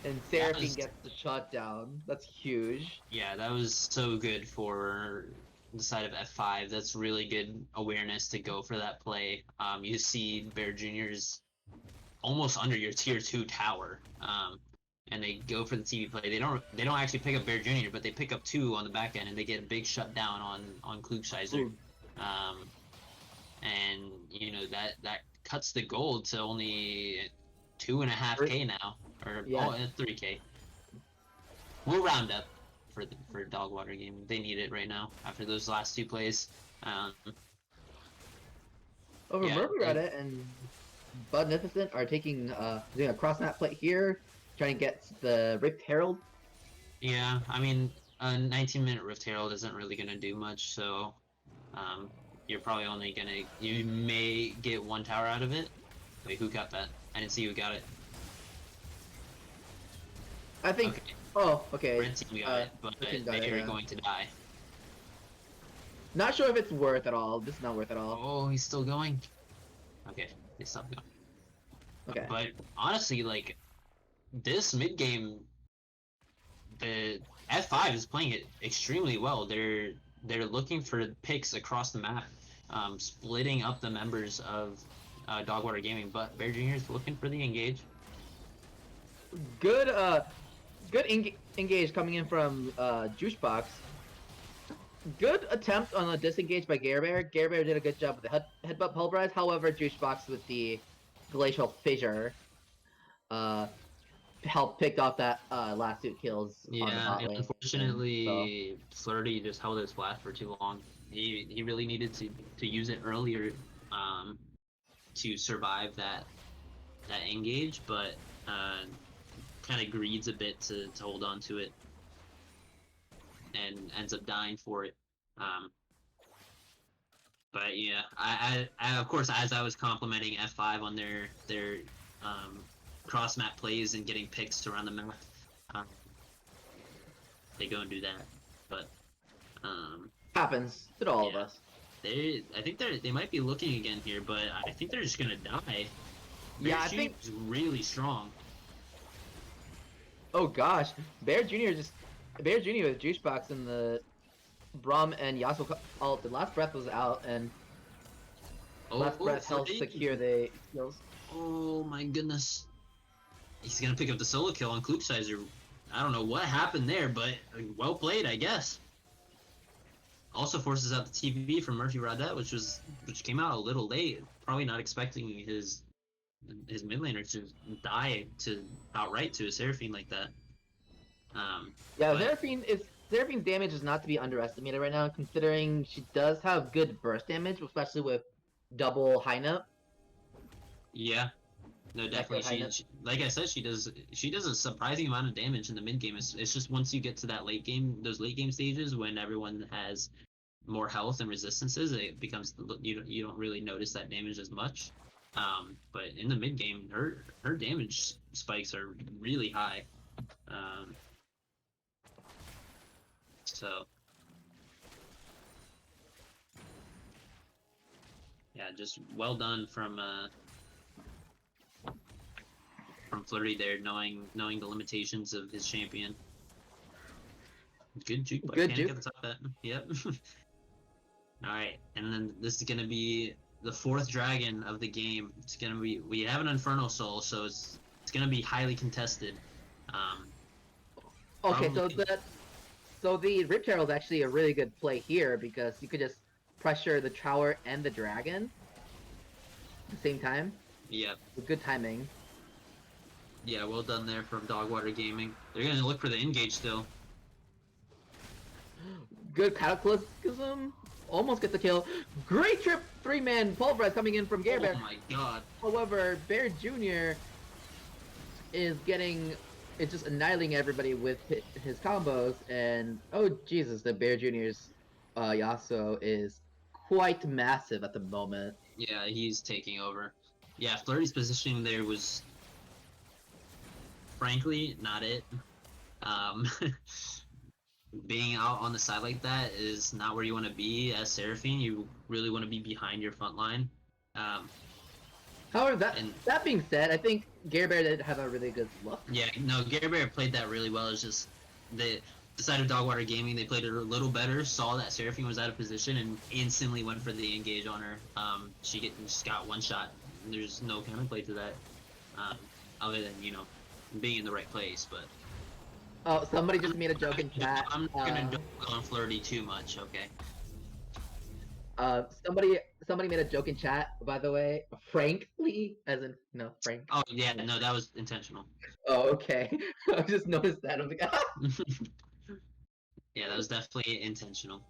And That Seraphine was- gets the shutdown. That's huge. Yeah, that was so good for the side of F5. That's really good awareness to go for that play. You see Bear Jr.'s almost under your tier 2 tower. And they go for the TV play. They don't actually pick up Bear Jr., but they pick up 2 on the back end and they get a big shutdown on Klugscheißer. And you know that cuts the gold to only 2.5k now, or Yeah. 3k. We'll round up for Dogwater Gaming. They need it right now after those last 2 plays. Over Yeah, Murphy Reddit and Budnificent are taking doing a cross map play here, trying to get the Rift Herald. Yeah, I mean, a 19-minute Rift Herald isn't really gonna do much, so you're probably only gonna you may get 1 tower out of it. Wait, who got that? I didn't see who got it. I think. Okay, Oh, okay. Red team got it, but Red team got they it, are yeah. going to die. Not sure if it's worth at all. This is not worth at all. Oh, he's still going. Okay, they stopped going. Okay. But honestly, like this mid game, the F5 is playing it extremely well. They're looking for picks across the map, splitting up the members of Dogwater Gaming. But Bear Jr. is looking for the engage. Good engage coming in from Juicebox. Good attempt on a disengage by Bear. Bear did a good job with the headbutt pulverize. However, Juicebox with the glacial fissure helped pick off that last 2 kills on the Yeah, bot and lane. unfortunately, Flirty just held his flash for too long. He really needed to use it earlier to survive that engage, but kind of greeds a bit to hold on to it and ends up dying for it. But yeah, I of course, as I was complimenting F5 on their cross map plays and getting picks around the map, they go and do that. But Happens to all of Yeah. us. I think they might be looking again here, but I think they're just gonna die. Yeah, I Bear think. Jr. is really strong. Oh gosh, Bear Jr. with Juicebox and the Braum and Yasuo ult. The last breath was out, and last breath helps Flirty. secure the kills. Oh my goodness. He's gonna pick up the solo kill on Klugscheißer. I don't know what happened there, but well played, I guess. Also forces out the TV from Murphy Rodet, which came out a little late. Probably not expecting his mid laner to die outright to a Seraphine like that. Yeah, but- Seraphine's damage is not to be underestimated right now, considering she does have good burst damage, especially with double high note. Yeah, no, definitely. Like I said, she does a surprising amount of damage in the mid game. It's just once you get to that those late game stages when everyone has more health and resistances, it becomes you don't really notice that damage as much. But in the mid game, her damage spikes are really high. So yeah, just well done from Flurry there, knowing the limitations of his champion. Good juke, but Good can't juke. get the top that. Yep. All right, and then this is gonna be the 4th dragon of the game. It's gonna be we have an Inferno Soul, so it's gonna be highly contested. Okay, Probably- so the Rip Herald is actually a really good play here because you could just pressure the tower and the dragon at the same time Yep. with good timing. Yeah, well done there from Dogwater Gaming. They're gonna look for the engage still. Good Cataclysm, almost gets the kill. Great trip 3-man pulverize coming in from Bear. Oh my god. However, Bear Jr. is just annihilating everybody with his combos, and oh Jesus, the Bear Jr.'s Yasuo is quite massive at the moment. Yeah, he's taking over. Yeah, Flurry's positioning there was frankly not it. Being out on the side like that is not where you want to be as Seraphine. You really want to be behind your front line. However, And that being said, I think Gare Bear did have a really good look. yeah, no, Gary Bear played that really well. It's just the side of Dogwater Gaming, they played it a little better, saw that Seraphine was out of position, and instantly went for the engage on her. She just got one shot. There's no counterplay to that, other than, you know, being in the right place. But Oh, somebody just made a joke in chat. I'm not gonna dog on Flirty too much, okay? Somebody made a joke in chat, by the way. Frankly, as in Frank. Oh yeah, no, that was intentional. Oh, okay. I just noticed that. I'm like, ah! Yeah, that was definitely intentional.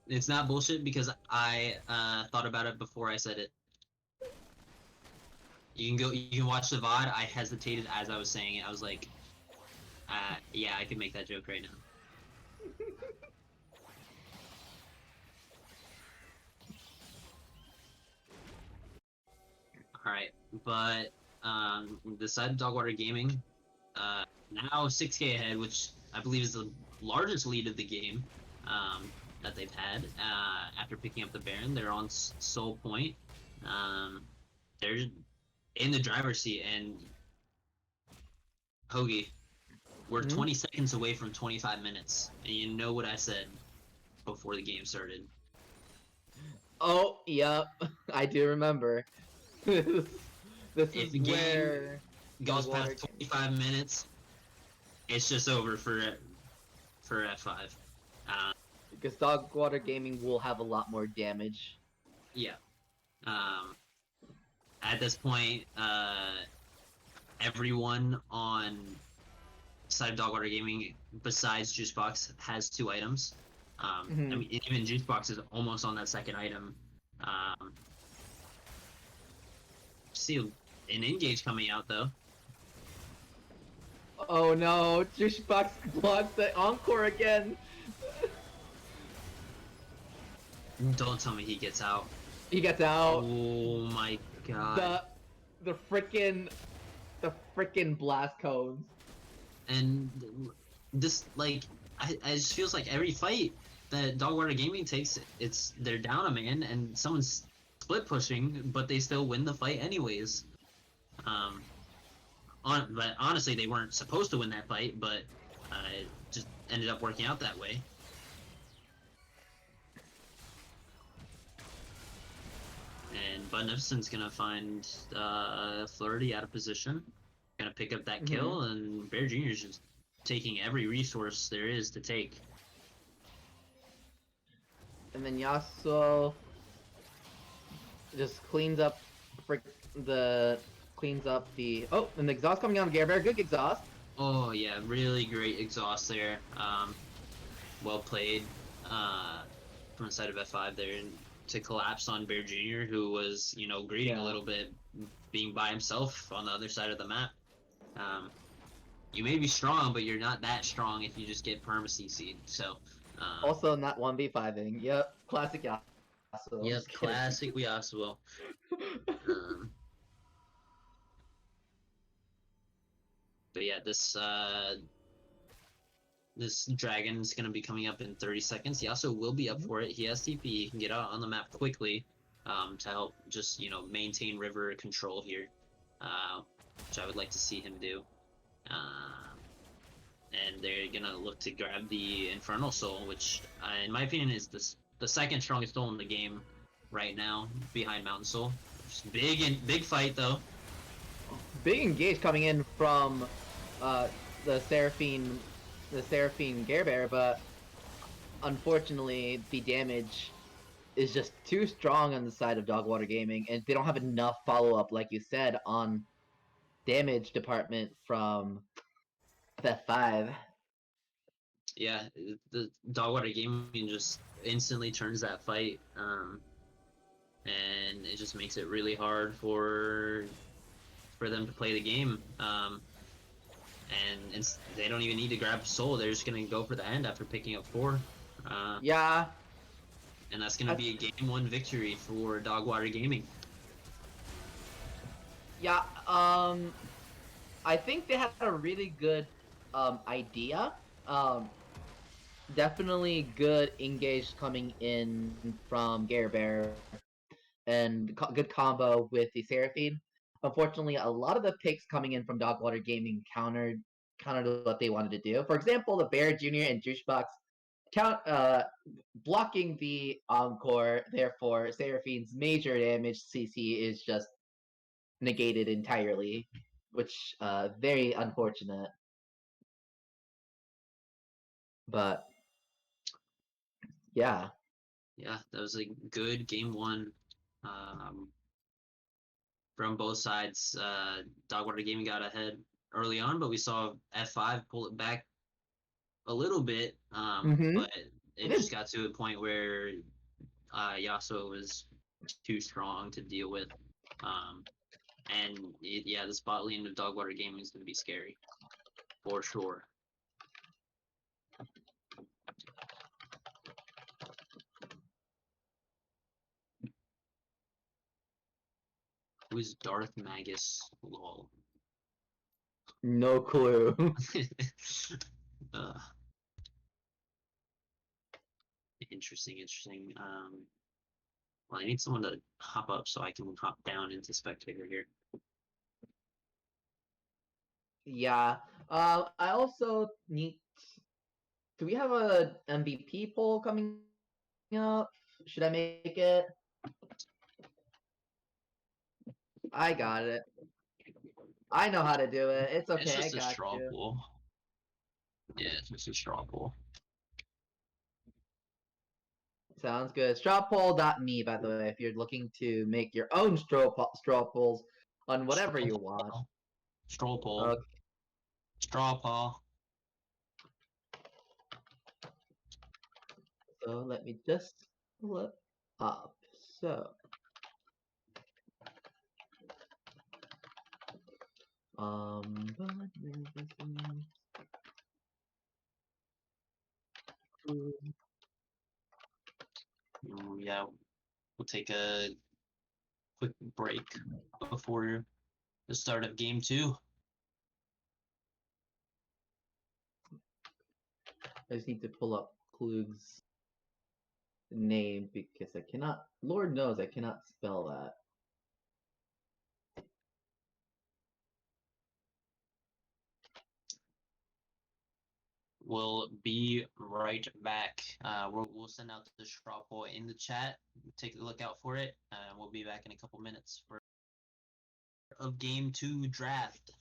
It's not bullshit because I thought about it before I said it. You can watch the VOD. I hesitated as I was saying it. I was like, yeah, I could make that joke right now. Alright, but the side of Dogwater Gaming, now 6K ahead, which I believe is the largest lead of the game that they've had after picking up the Baron. They're on Soul Point. They're in the driver's seat, and Hoagie, we're 20 seconds away from 25 minutes, and you know what I said before the game started. Oh, yep, I do remember. this If is where goes Dogwater past 25 minutes, it's just over for F5. because Dogwater Gaming will have a lot more damage. Yeah. At this point, everyone on side of Dogwater Gaming, besides Juicebox, has 2 items. I mean, even Juicebox is almost on that second item. See an engage coming out though. Oh no, Juicebox blocks the encore again. Don't tell me he gets out. He gets out. Oh my god. The frickin' blast cones. And this, like, I just feels like every fight that Dogwater Gaming takes, they're down a man and someone's split pushing, but they still win the fight anyways. But honestly, they weren't supposed to win that fight, but it just ended up working out that way. And Beneficent's gonna find Flirty out of position, gonna pick up that kill, and Bear Jr.'s just taking every resource there is to take. And then Yasuo just cleans up the oh, and the exhaust coming on Gare Bear. Good exhaust. Oh yeah, really great exhaust there. Well played from the side of F5 there to collapse on Bear Jr., who was, you know, greeting a little bit, being by himself on the other side of the map. You may be strong, but you're not that strong if you just get perma CC'd. So also not 1v5ing. Yep, classic Yasuo. Yep, classic Yasuo. But yeah, this dragon's gonna be coming up in 30 seconds. He also will be up for it. He has TP. He can get out on the map quickly to help just, you know, maintain river control here, which I would like to see him do. And they're gonna look to grab the Infernal Soul, which, in my opinion, is the second strongest soul in the game right now, behind Mountain Soul. Just big fight though. Big engage coming in from the Seraphine Gare Bear, but unfortunately the damage is just too strong on the side of Dogwater Gaming, and they don't have enough follow-up, like you said, on damage department from F5. Yeah, the Dogwater Gaming just instantly turns that fight, and it just makes it really hard for them to play the game. And they don't even need to grab soul. They're just gonna go for the end after picking up 4. Yeah. And that's gonna be a game 1 victory for Dogwater Gaming. Yeah. I think they had a really good idea. Definitely good engage coming in from Gare Bear. and good combo with the Seraphine. Unfortunately, a lot of the picks coming in from Dogwater Gaming countered what they wanted to do. For example, the Bear Jr. and Juicebox blocking the Encore. Therefore, Seraphine's major damage CC is just negated entirely, which very unfortunate. But yeah, Yeah, that was a good game one from both sides. Dogwater Gaming got ahead early on, but we saw F5 pull it back a little bit. mm-hmm. But it just got to a point where Yasuo was too strong to deal with. And yeah, the spot lane of Dogwater Gaming is going to be scary for sure. Who's Darth Magus? Lol. No clue. uh, interesting. Well, I need someone to hop up so I can hop down into spectator here. Yeah. I also need. Do we have a MVP poll coming up? Should I make it? I got it. I know how to do it. It's It's okay. I just a got straw you. pool. Yeah, it's just a straw pool. Sounds good. Strawpoll.me, by the way, if you're looking to make your own straw polls on whatever you want. Straw poll. Okay. Straw paw. So let me just pull it up. So, um, Yeah, we'll take a quick break before the start of game 2. I just need to pull up Klug's name because I cannot. Lord knows I cannot spell that. We'll be right back. We'll send out the straw poll in the chat. Take a look out for it. We'll be back in a couple minutes for of game 2 draft.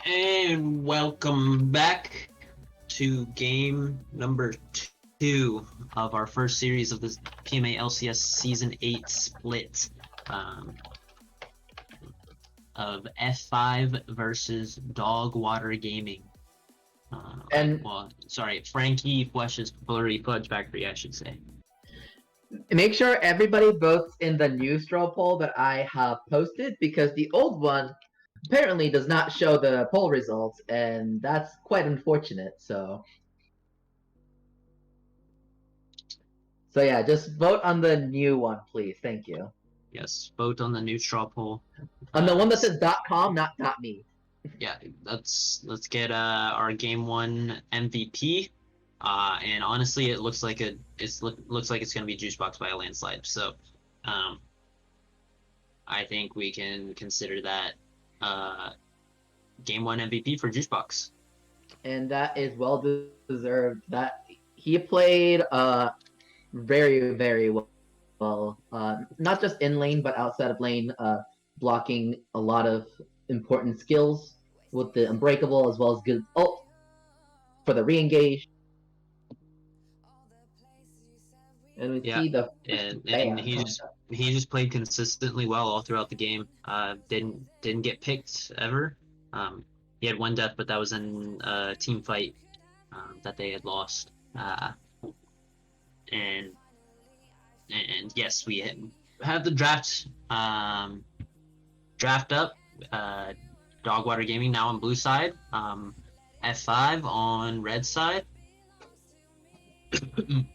And welcome back to game number 2 of our first series of this PMALCS Season 8 split of F5 versus Dogwater Gaming. Frankie Flesh's Blurry Fudge Factory, I should say. Make sure everybody votes in the new straw poll that I have posted, because the old one apparently does not show the poll results, and that's quite unfortunate. So yeah, just vote on the new one, please. Thank you. Yes, vote on the new straw poll. On the one that says .com, not .me. Yeah, let's get our game 1 MVP. And honestly, it looks like it's going to be Juicebox by a landslide. So, I think we can consider that game 1 MVP for Juicebox. And that is well deserved. That he played very, very well. Not just in lane, but outside of lane, blocking a lot of important skills with the Unbreakable, as well as good ult for the re-engage. And we see the and he just played consistently well all throughout the game. Didn't get picked ever. He had one death, but that was in a team fight that they had lost. And yes, we have the draft up. Dogwater Gaming now on blue side. F5 on red side.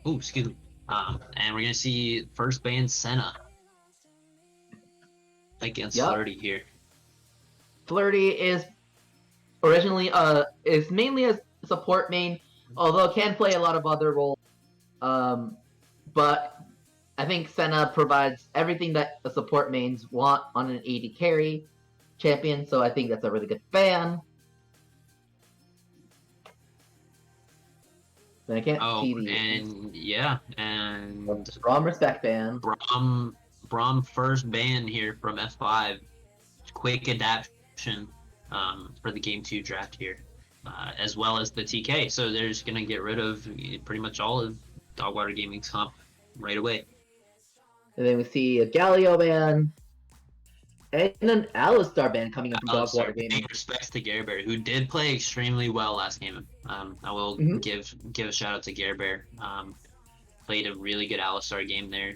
Oh, excuse me. And we're gonna see first ban Senna against Flirty here. Flirty is originally is mainly a support main, although can play a lot of other roles. But I think Senna provides everything that the support mains want on an AD carry champion, so I think that's a really good ban. And I can't see the. And Braum respect ban. Braum first ban here from F5. Quick adaptation for the game 2 draft here, as well as the TK. So they're just gonna get rid of pretty much all of Dogwater Gaming's comp right away. And then we see a Galio ban. And an Alistar ban coming up from Dogwater Gaming. Big respects to Bear, who did play extremely well last game. I will give a shout out to Bear. Played a really good Alistar game there.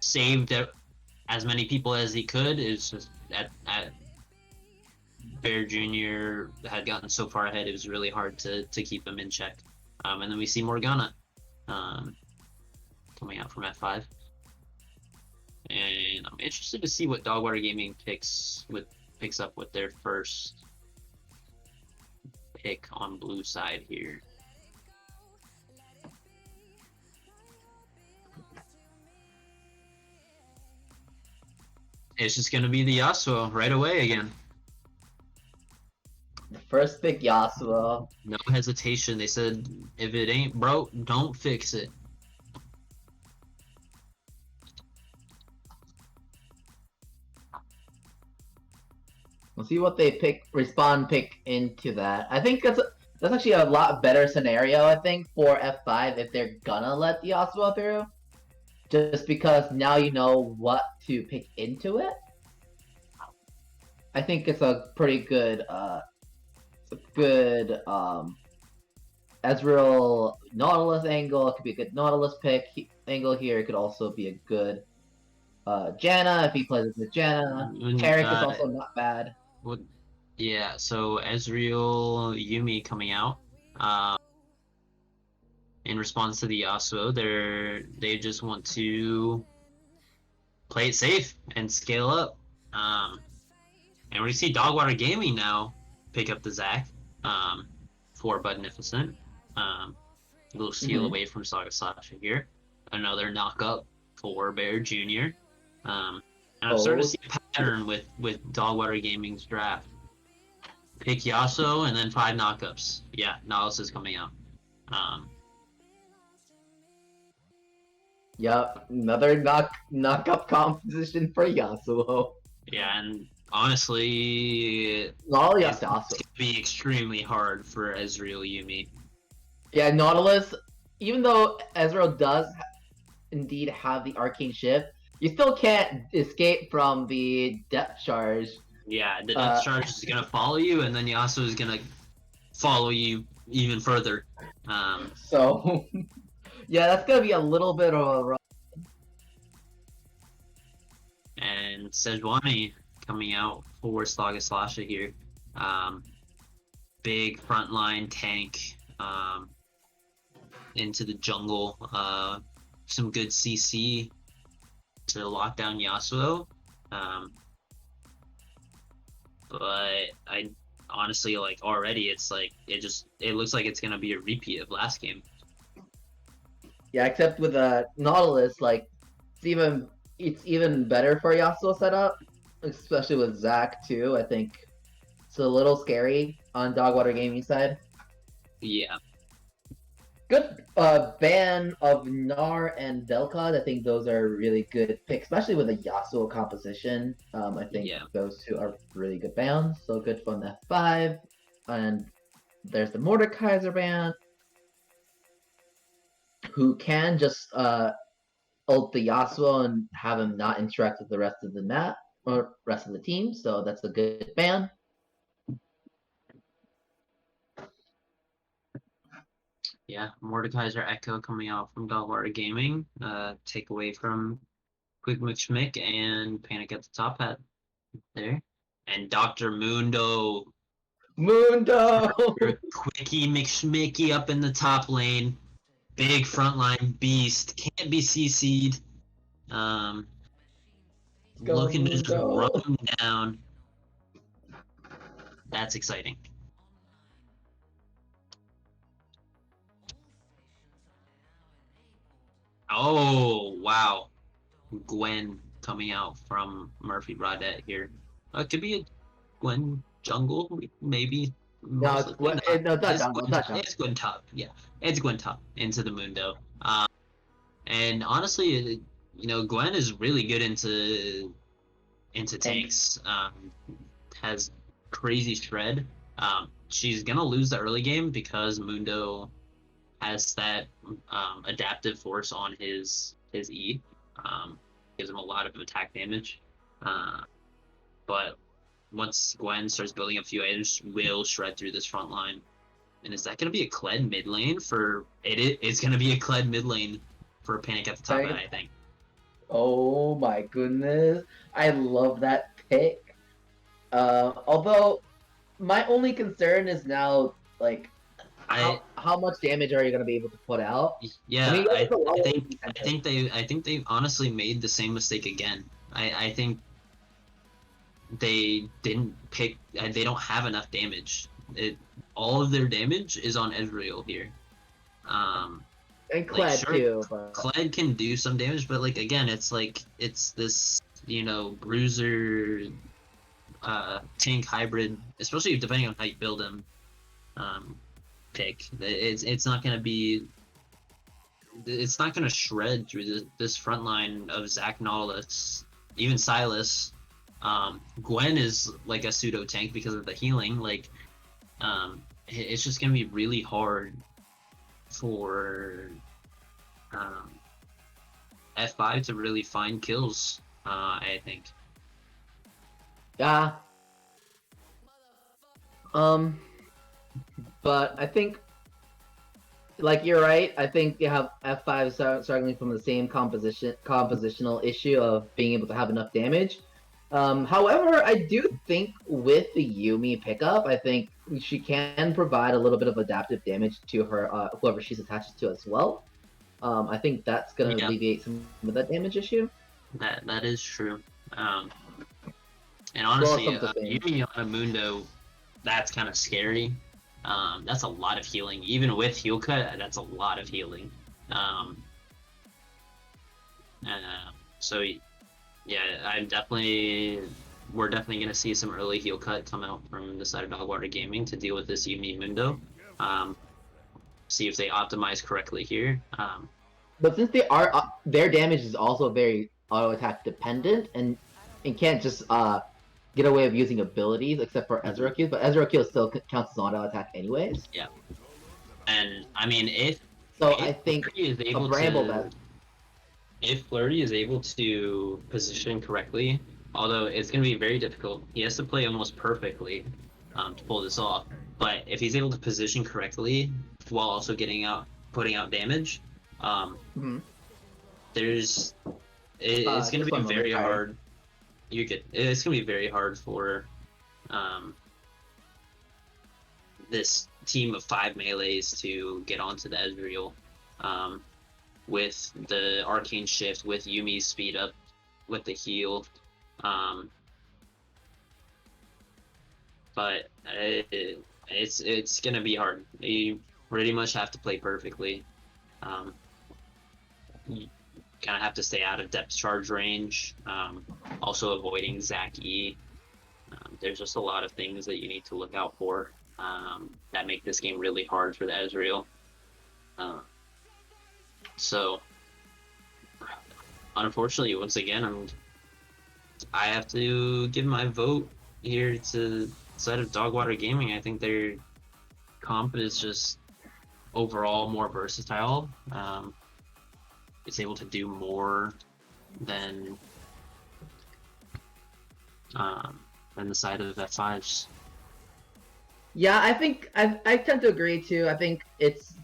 Saved as many people as he could. Is just at Bear Jr. had gotten so far ahead, it was really hard to keep him in check. And then we see Morgana coming out from F5. And I'm interested to see what Dogwater Gaming picks up with their first pick on blue side here. It's just gonna be the Yasuo right away again. First pick Yasuo. No hesitation. They said if it ain't broke, don't fix it. We'll see what they pick into that. I think that's actually a lot better scenario, I think, for F5 if they're gonna let the Yasuo through. Just because now you know what to pick into it. I think it's a pretty good Ezreal Nautilus angle. It could be a good Nautilus angle here. It could also be a good Janna if he plays with Janna. Carrick is also not bad. Yeah, so Ezreal Yumi coming out. In response to the Yasuo, they just want to play it safe and scale up. And we see Dogwater Gaming now pick up the Zac for Budnificent. A little steal away from Saga Sasha here. Another knock up for Bear Jr. And I'm starting to see a pattern with Dogwater Gaming's draft. Pick Yasuo and then 5 knockups. Yeah, Nautilus is coming out. Yep, another knock-up composition for Yasuo. Yeah, and honestly, Oh, it's yes, awesome. gonna be extremely hard for Ezreal Yumi. Yeah, Nautilus, even though Ezreal does indeed have the arcane shift, you still can't escape from the depth charge. Yeah, the Death Charge is gonna follow you, and then Yasuo is gonna follow you even further. So, yeah, that's gonna be a little bit of a rough. And Sejuani coming out for Slaga Slasha here. Big frontline tank into the jungle. Some good CC to lock down Yasuo. But I honestly like already it's like it looks like it's gonna be a repeat of last game. Yeah, except with a Nautilus, like it's even better for Yasuo setup, especially with Zac too. I think it's a little scary on Dogwater Gaming side. Yeah. Good ban of Gnar and Vel'Koz. I think those are really good picks, especially with the Yasuo composition. I think those two are really good bans. So good from the F5. And there's the Mordekaiser ban, who can just ult the Yasuo and have him not interact with the rest of the map or rest of the team. So that's a good ban. Yeah, Mordekaiser Echo coming out from Dogwater Gaming. Take away from Quick McSchmick and Panic at the Top Hat there. And Dr. Mundo. Mundo! Quickie McSchmicky up in the top lane. Big frontline beast. Can't be CC'd. Looking to just run him down. That's exciting. Oh, wow. Gwen coming out from Murphy Broadette here. It could be a Gwen jungle, maybe. No, it's Gwen, no, it's not jungle. It's Gwen top. Yeah, it's Gwen top into the Mundo. And honestly, you know, Gwen is really good into tanks. Has crazy shred. She's gonna lose the early game because Mundo has that adaptive force on his E. Gives him a lot of attack damage. But once Gwen starts building a few items, will shred through this front line. And is that going to be a Kled mid lane for it? It's going to be a Kled mid lane for Panic at the top, I think. Oh my goodness. I love that pick. Although my only concern is now like how much damage are you going to be able to put out? Yeah, I think they honestly made the same mistake again. I think they didn't pick. They don't have enough damage. All of their damage is on Ezreal here. And Kled too. But... Kled can do some damage, but like again, it's this bruiser tank hybrid, especially depending on how you build him. Pick. It's not gonna shred through this front line of Zac, Nautilus, even Silas. Gwen is like a pseudo tank because of the healing. Like, it's just gonna be really hard for F5 to really find kills. I think. Yeah. But I think, like, you're right. I think you have F5 struggling from the same compositional issue of being able to have enough damage. However, I do think with the Yumi pickup, I think she can provide a little bit of adaptive damage to her whoever she's attached to as well. I think that's gonna alleviate some of that damage issue. That is true. And honestly, Yumi on a Mundo, that's kind of scary. That's a lot of healing. Even with heal cut, that's a lot of healing. So yeah, we're definitely gonna see some early heal cut come out from the side of Dogwater Gaming to deal with this Yumi Mundo. See if they optimize correctly here. But since their damage is also very auto attack dependent and can't just get away with using abilities except for Ezreal Qs, but Ezreal Q still counts as auto attack anyways. Yeah. And I mean, if I think Flurry is a able Bramble to, that if Flurry is able to position correctly, although it's going to be very difficult, he has to play almost perfectly to pull this off. But if he's able to position correctly while also putting out damage, Mhm. it's going to just be one moment, very sorry. hard. It's going to be very hard for this team of 5 melees to get onto the Ezreal. With the Arcane Shift, with Yumi's speed up, with the heal. But it's gonna be hard. You pretty much have to play perfectly. You kind of have to stay out of depth charge range. Also avoiding Zac E. There's just a lot of things that you need to look out for that make this game really hard for the Ezreal. So, unfortunately, once again, I have to give my vote here to the side of Dogwater Gaming. I think their comp is just overall more versatile. It's able to do more than the side of F5s. Yeah, I think I tend to agree too. I think it's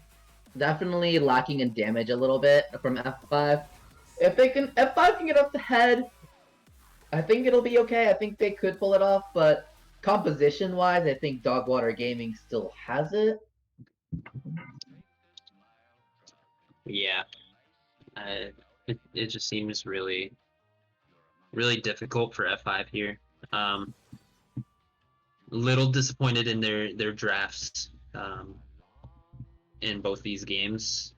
definitely lacking in damage a little bit from F5. If F5 can get up the head, I think it'll be okay. I think they could pull it off, but composition wise, I think Dogwater Gaming still has it. Yeah, it just seems really difficult for F5 here. Little disappointed in their drafts in both these games.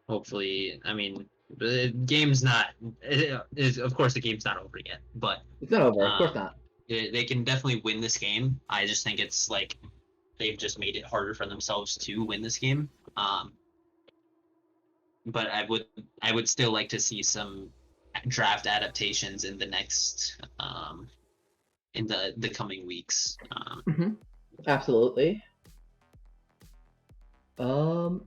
Hopefully, I mean, the game's not. Of course, the game's not over yet, but It's not over, of course not. they can definitely win this game. I just think it's like they've just made it harder for themselves to win this game. But I would still like to see some draft adaptations in the next in the coming weeks. Absolutely. Oh,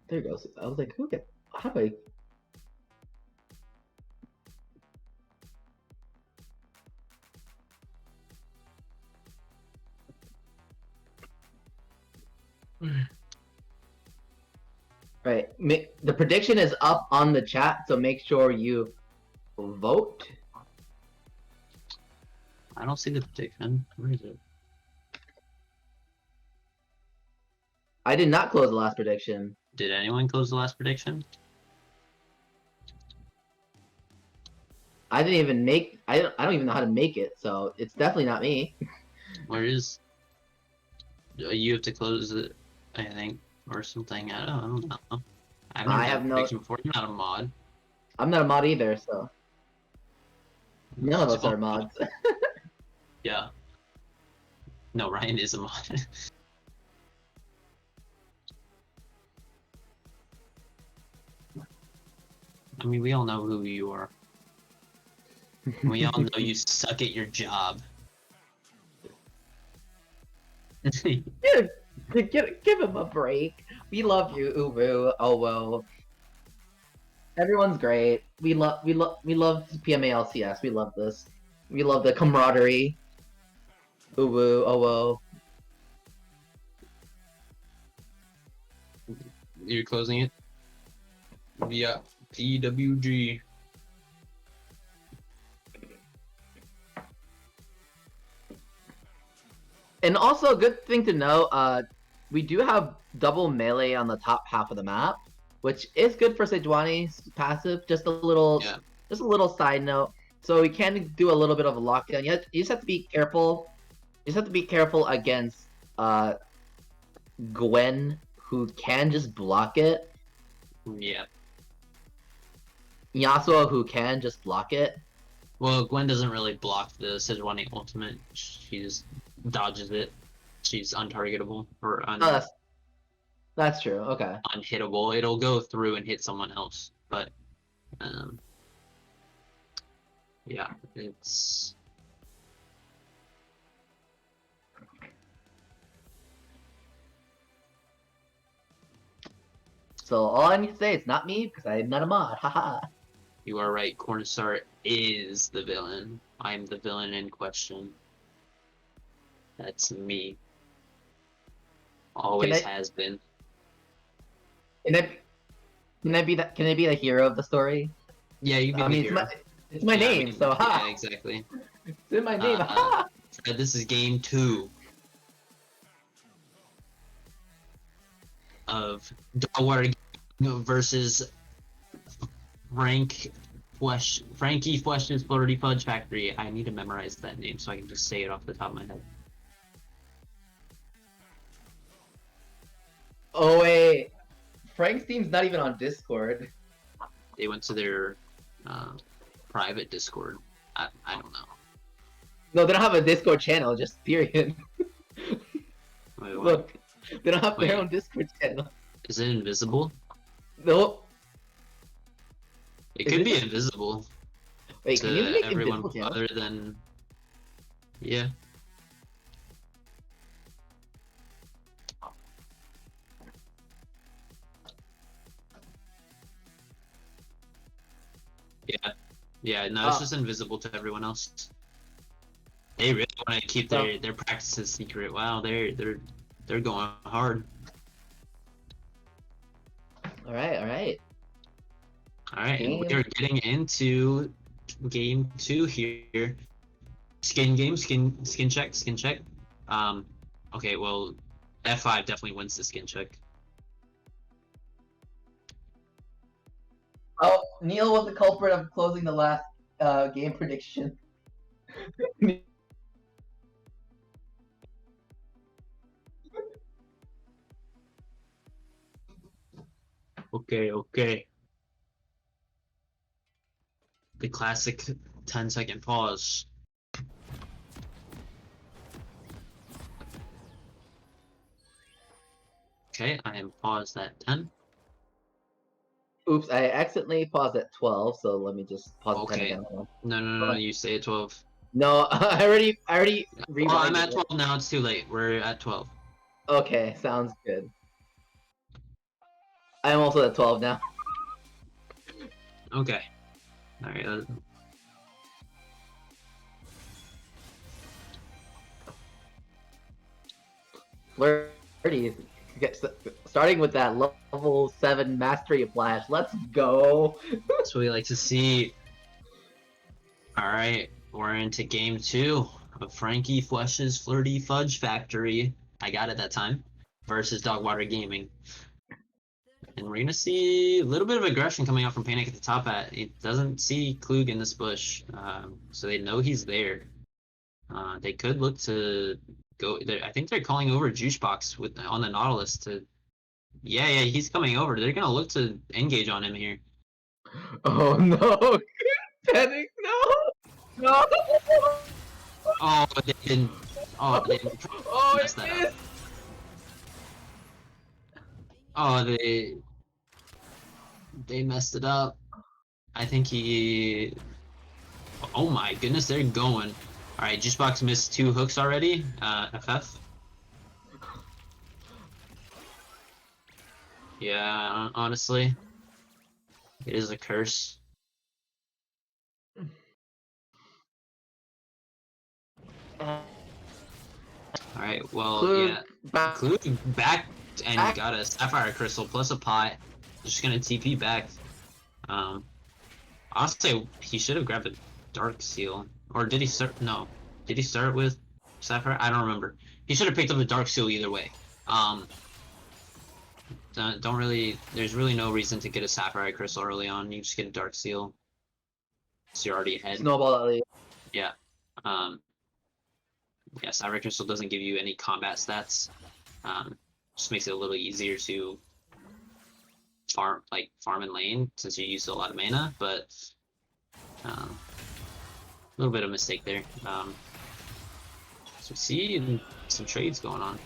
there goes. I was like, how do I? Right. The prediction is up on the chat, so make sure you vote. I don't see the prediction. Where is it? I did not close the last prediction. Did anyone close the last prediction? I didn't even make. I don't even know how to make it, so it's definitely not me. Where is? You have to close it, I think, or something. I don't know. I've never had a prediction before. You're not a mod. I'm not a mod either, so none of us are mods. Yeah. No, Ryan is a mod. I mean, we all know who you are. We all know you suck at your job. Give him a break. We love you, Ubu. Oh well. Everyone's great. We love PMALCS. We love this. We love the camaraderie. Ubu. Oh well. You're closing it? Yeah. PWG. And also, a good thing to know, we do have double melee on the top half of the map, which is good for Sejuani's passive. Just a little side note. So we can do a little bit of a lockdown. You just have to be careful. You just have to be careful against Gwen, who can just block it. Yeah. Yasuo, who can just block it. Well, Gwen doesn't really block the Sejuani ultimate. She just dodges it. She's untargetable or that's true. Okay. Unhittable. It'll go through and hit someone else, but Yeah, it's So all I need to say is not me because I'm not a mod. Haha. you are right. Cornstar is the villain. I'm the villain in question. That's me. Always I- has been. Can I can I be the hero of the story? Yeah, you be I the mean, hero. it's my Yeah, I name, mean, so ha. yeah, exactly. It's in my name. Ha. Fred, this is game 2 of Dogwater versus Frankie Flesh's Flirty Fudge Factory. I need to memorize that name so I can just say it off the top of my head. Oh wait, Frank's team's not even on Discord. They went to their private Discord. I don't know. No, they don't have a Discord channel. Just period. Wait, what? Look, they don't have Wait. their own Discord channel. Is it invisible? No. It Is could it be just- invisible Wait, can you to make everyone invisible channels? other than. Yeah. Yeah. Yeah, no, it's Oh. just invisible to everyone else. They really want to keep their practices secret. Wow, they're going hard. All right, all right. All right, and Game. we are getting into game 2 here. Skin check. Okay, well, F5 definitely wins the skin check. Oh, Neil was the culprit of closing the last game prediction. Okay. The classic 10-second pause. Okay, I am paused at 10. Oops, I accidentally paused at 12, so let me just pause at 10 Okay. again. No, you say it 12. No, I already Well, I'm rewinded at it. 12 now, it's too late. We're at 12. Okay, sounds good. I'm also at 12 now. Okay. Alright, Flirty, starting with that level 7 mastery of Flash. Let's go. that's what we like to see. Alright, we're into game 2 of Frankie Flesh's Flirty Fudge Factory. I got it that time. Versus Dogwater Gaming. And we're gonna see a little bit of aggression coming out from Panic at the top hat. It doesn't see Klug in this bush, so they know he's there. They could look to go. I think they're calling over Juicebox with on the Nautilus to. Yeah, he's coming over. They're gonna look to engage on him here. Oh no! Panic, no! No! Oh, they didn't. Oh, they didn't. Oh, messed it that up. missed! Oh, they messed it up. I think he. Oh my goodness, they're going. All right, Juicebox missed 2 hooks already. FF. Yeah, honestly, it is a curse. All right, well, Klug, yeah, back. Klug back and Back. got a Sapphire Crystal plus a pot. Just gonna TP back. Honestly, he should have grabbed a Dark Seal, or did he start? No, did he start with Sapphire? I don't remember. He should have picked up the Dark Seal either way. Don't really. There's really no reason to get a Sapphire Crystal early on. You just get a Dark Seal, so you're already ahead. Snowball at least. Yeah. Yeah, Sapphire Crystal doesn't give you any combat stats. Just makes it a little easier to farm in lane since you use a lot of mana, but a little bit of mistake there. So we see some trades going on.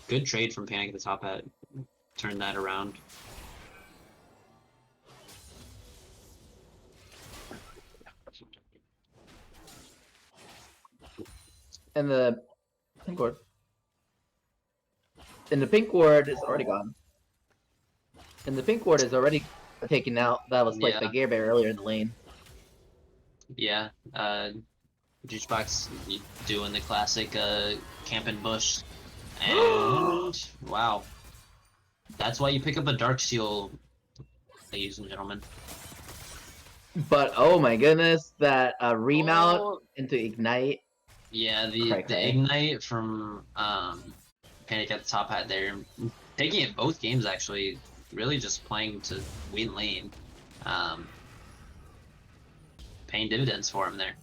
Good trade from Panic at the top hat. Turn that around. And the pink ward. And the pink ward is already gone. And the pink ward is already taken out. That was placed by Yeah. Gear Bear earlier in the lane. Yeah, Juicebox doing the classic camp and bush. And wow. That's why you pick up a Dark Seal, ladies and gentlemen. But oh my goodness, that remount Oh. into Ignite. Yeah, the Ignite from Panic at the top hat there. Taking it both games actually, really just playing to win lane. Paying dividends for him there.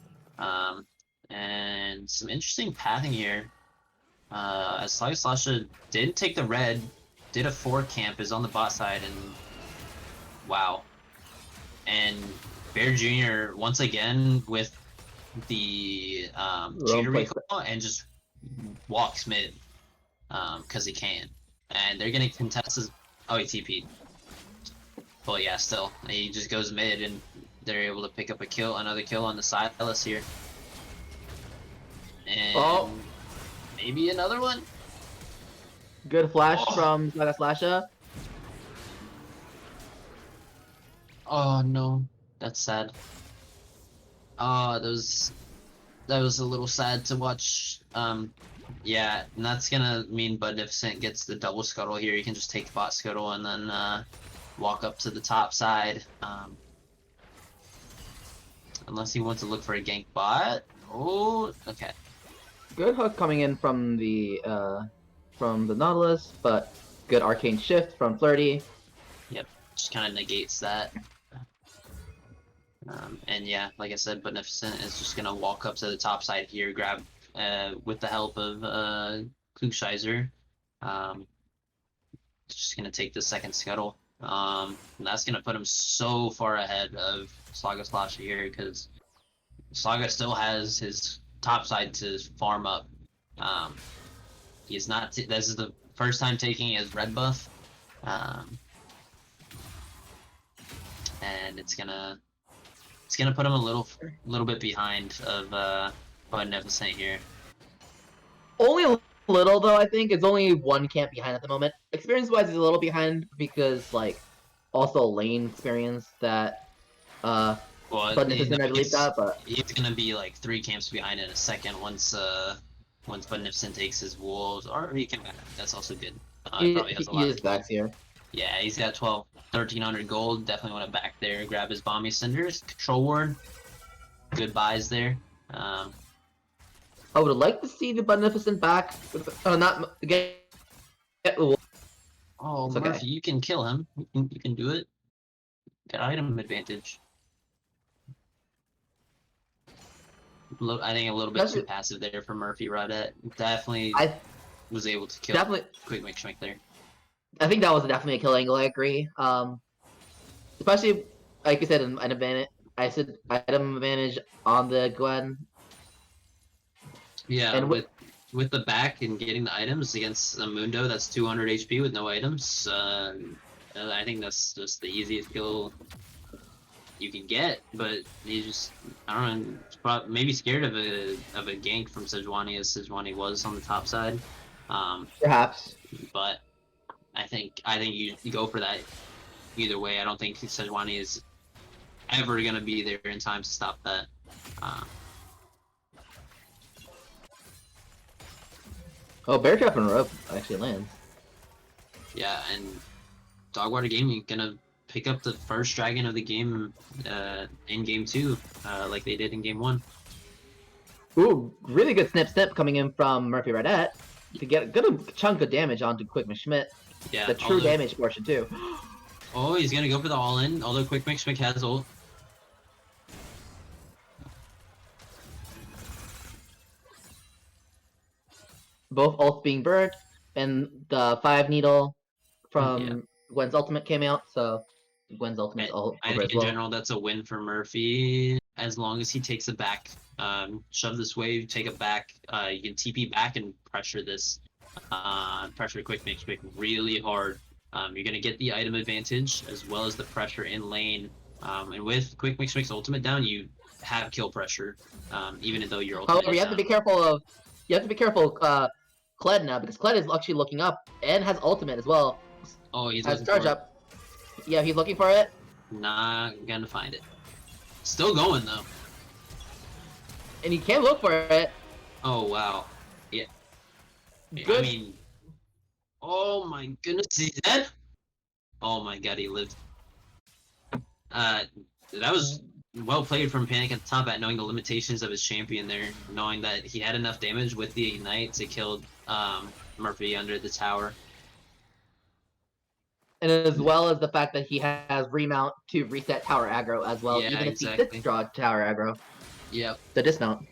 And some interesting pathing here. As Slasha didn't take the red, did a 4 camp, is on the bot side, and wow. And Bear Jr. once again with the cheater recall and just walks mid because he can. And they're gonna contest his. Oh, he TP'd. But yeah, still he just goes mid and they're able to pick up a kill, another kill on the Silas here. And maybe another one. Good flash from Slasha. Oh no, that's sad. Oh, that was a little sad to watch. Yeah, and that's gonna mean Budnificent gets the double scuttle here. You can just take bot scuttle and then walk up to the top side. Unless he wants to look for a gank bot. Oh, okay. Good hook coming in from the Nautilus, but good arcane shift from Flirty. Yep, just kind of negates that. And yeah, like I said, Beneficent is just gonna walk up to the top side here, grab with the help of Klugscheiser. Just gonna take the second scuttle. And that's gonna put him so far ahead of Saga Slasher here because Saga still has his top side to farm up. He's not. This is the first time taking his red buff, and it's gonna put him a little bit behind of Beneficent here. Only a little though, I think. It's only 1 camp behind at the moment. Experience-wise, he's a little behind because also lane experience that Beneficent I believe that, but he's gonna be like 3 camps behind in a second once Beneficent takes his wolves, or he can back. That's also good. he probably has a lot is back here. Yeah, he's got 1,300 gold. Definitely want to back there, grab his Bomby Cinders. Control Ward. Good buys there. I would like to see the Beneficent back. Not get the wolf. Oh, It's Murphy, okay. you can kill him. You can do it. Got item advantage. I think a little bit too passive there for Murphy Rodette. Definitely was able to kill Quick Mix there. I think that was definitely a kill angle. I agree. Especially like you said, an advantage. I said item advantage on the Gwen. Yeah, and with the back and getting the items against a Mundo that's 200 HP with no items. I think that's just the easiest kill you can get, but he just, I don't know, maybe scared of a gank from Sejuani as Sejuani was on the top side. Perhaps. But I think you go for that either way. I don't think Sejuani is ever gonna be there in time to stop that. Oh, Bear Trap and Rope actually lands. Yeah, and Dogwater Gaming gonna pick up the first dragon of the game in game 2, like they did in game 1. Ooh, really good snip coming in from Murphy Redette to get a good chunk of damage onto Quick Schmidt. Yeah, the true damage portion too. Oh, he's gonna go for the all-in, although Quick Schmidt has ult. Both ults being burnt, and the 5 needle from Gwen's ultimate came out, so Gwen's ultimate ult I think in general that's a win for Murphy, as long as he takes it back. Shove this wave, take it back, you can TP back and pressure this. Pressure Quick Mix really hard. You're gonna get the item advantage as well as the pressure in lane. And with Quick Mix ultimate down, you have kill pressure, even though your ultimate However, you have to be careful of You have to be careful, Kled now, because Kled is actually looking up and has ultimate as well. Oh, he's Has looking charge for it. up. Yeah, he's looking for it. Not gonna find it. Still going though. And he can look for it. Oh wow. Yeah. Good. I mean, oh my goodness, is he dead? Oh my god, he lived. That was well played from Panic at the top at knowing the limitations of his champion there, knowing that he had enough damage with the ignite to kill Murphy under the tower. And as well as the fact that he has remount to reset tower aggro as well, Yeah, even if exactly. he did draw tower aggro. Yep. The dismount.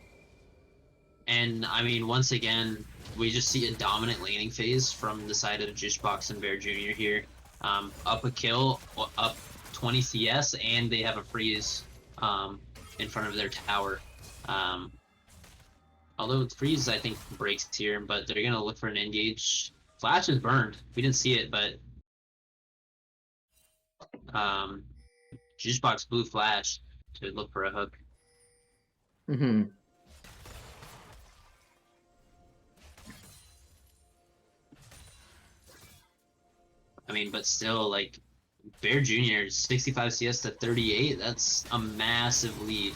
And I mean, once again, we just see a dominant laning phase from the side of Juicebox and Bear Jr. here. Up a kill, up 20 CS, and they have a freeze in front of their tower. Although freeze, I think, breaks here, but they're going to look for an engage. Flash is burned. We didn't see it, but Juicebox blew Flash to look for a hook. Mm-hmm. I mean, but still, like, Bear Jr. 65 CS to 38. That's a massive lead.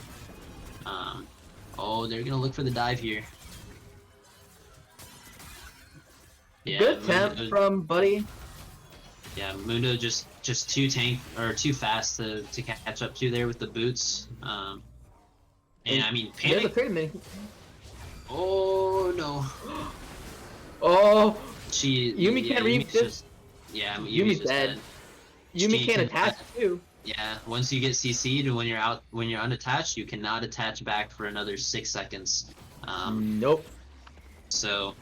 Oh, they're gonna look for the dive here. Yeah, Good temp from Buddy. Yeah, Mundo just too too fast to catch up to there with the boots. And I mean, There's a Panic. trade mini. Oh no. Oh, Yumi can't read this. Yeah, Yumi's just dead. Yumi can't attach too. Yeah, once you get CC'd and when you're unattached, you cannot attach back for another 6 seconds. Nope. So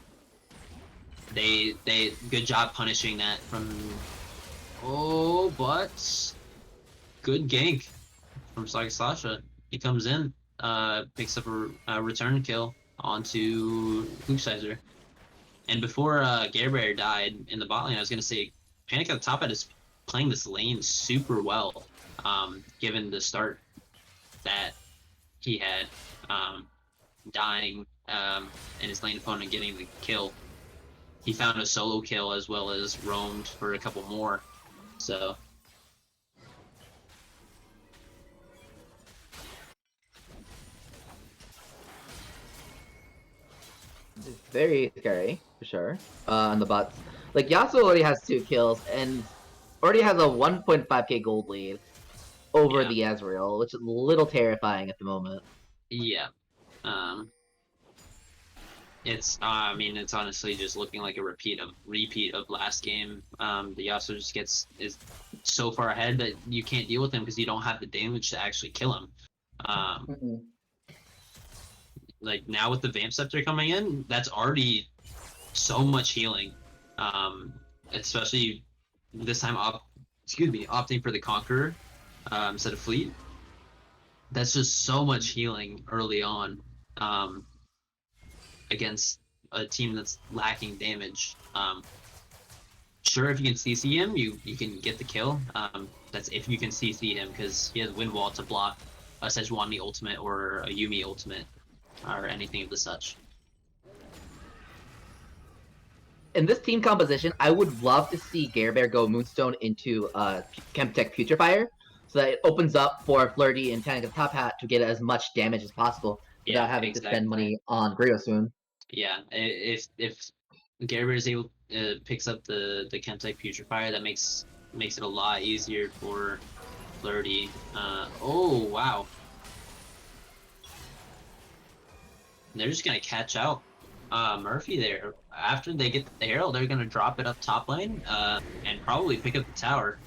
they good job punishing that from. Oh, but good gank from Sasha. He comes in, picks up a return kill onto Hoopsizer. And before Gerber died in the bot lane, I was gonna say Panic at the top end is playing this lane super well, given the start that he had, dying and his lane opponent getting the kill. He found a solo kill as well as roamed for a couple more. So It's very scary, for sure. On the bots. Like, Yasuo already has 2 kills, and already has a 1.5k gold lead over the Ezreal, which is a little terrifying at the moment. yeah, I mean, it's honestly just looking like a repeat of last game. The Yasuo just is so far ahead that you can't deal with him because you don't have the damage to actually kill him. Like now with the Vamp Scepter coming in, that's already so much healing. Especially this time opting for the Conqueror instead of Fleet. That's just so much healing early on. Against a team that's lacking damage. Sure, if you can CC him, you can get the kill. That's if you can CC him, because he has Wind Wall to block a Sejuani ultimate or a Yuumi ultimate, or anything of the such. In this team composition, I would love to see Gerber go Moonstone into Chemtech Putrefier, so that it opens up for Flirty and Tank of Top Hat to get as much damage as possible without having to spend money on Griossoon. Yeah, if Gerber is able picks up the Chemtech Putrefier, that makes it a lot easier for Flirty. Oh wow. They're just gonna catch out Murphy there. After they get the Herald, they're gonna drop it up top lane and probably pick up the tower.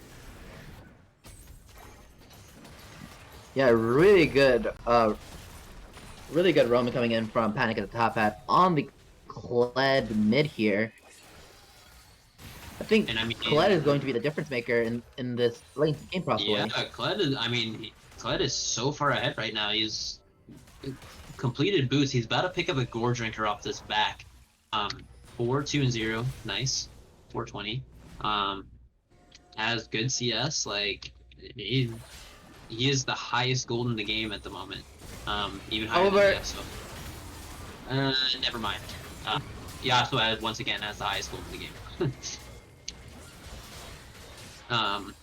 Yeah, really good roaming coming in from Panic at the top hat on the Kled mid here. I think Kled is going to be the difference maker in this lane game possibly. Yeah, Kled is so far ahead right now. He's completed boost. He's about to pick up a Gore Drinker off this back. 4-2-0, nice. 420. Has good CS. Like he is the highest gold in the game at the moment. Even higher than Yasuo. Never mind. Yasuo once again has the highest gold in the game.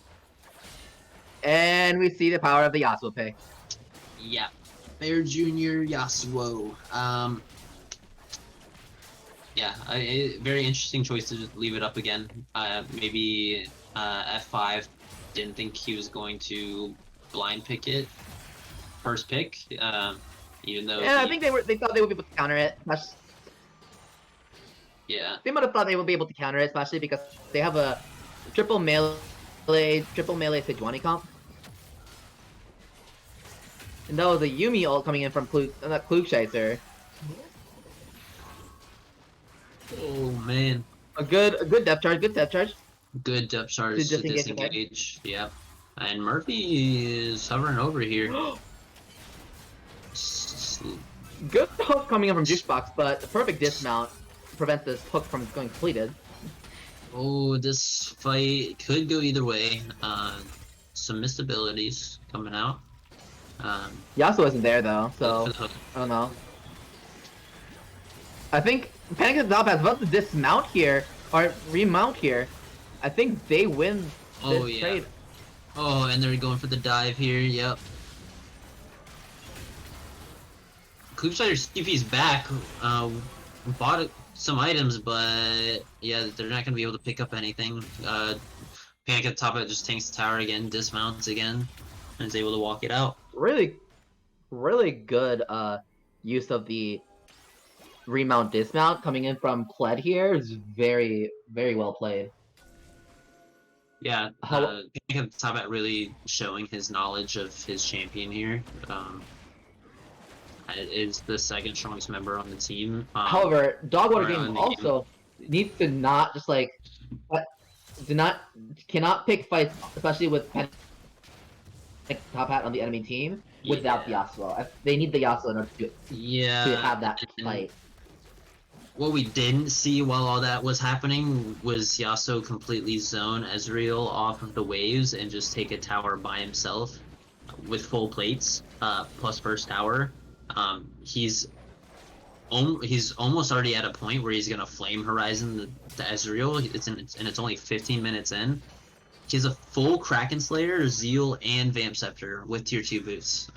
And we see the power of the Yasuo pick. Yeah. Bear Jr. Yasuo. Yeah, very interesting choice to just leave it up again. Maybe F5 didn't think he was going to blind pick it first pick, even though. Yeah, I think they thought they would be able to counter it. Yeah. They might have thought they would be able to counter it, especially because they have a triple melee Sejuani comp. And that was a Yumi ult coming in from Klugscheißer. Oh man. A good depth charge, good depth charge. Good depth charge to disengage. Yep. And Murphy is hovering over here. Good hook coming in from Juicebox, but the perfect dismount prevents this hook from going completed. Oh, this fight could go either way. Some missed abilities coming out. Yasuo isn't there though, so I don't know. I think Panic at the Top has about to dismount here or remount here. I think they win this trade. Oh, and they're going for the dive here. Yep. Klugscheißer CP's back. Bought some items, but yeah, they're not gonna be able to pick up anything. Panic at the Top just tanks the tower again, dismounts again, and is able to walk it out. Really good use of the remount dismount coming in from Pled here is very well played. Yeah, Panic at the Top really showing his knowledge of his champion here. Is the second strongest member on the team. However, Dogwater Game also needs to not just like cannot pick fights, especially with Panic Top Hat on the enemy team without the Yasuo. They need the Yasuo in order to have that fight. What we didn't see while all that was happening was Yasuo completely zone Ezreal off of the waves and just take a tower by himself with full plates, plus first tower. He's almost already at a point where he's gonna flame Horizon the Ezreal. It's only 15 minutes in. He has a full Kraken Slayer, Zeal, and Vamp Scepter with tier 2 boots.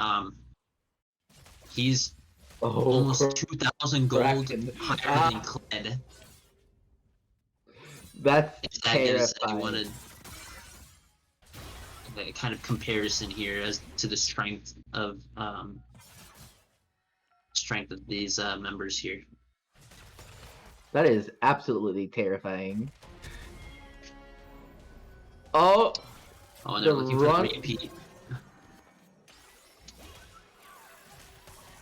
He's almost 2,000 gold higher than Kled. That's that gives anyone a kind of comparison here as to the strength of these members here. That is absolutely terrifying. Oh, and they're looking for 3-P.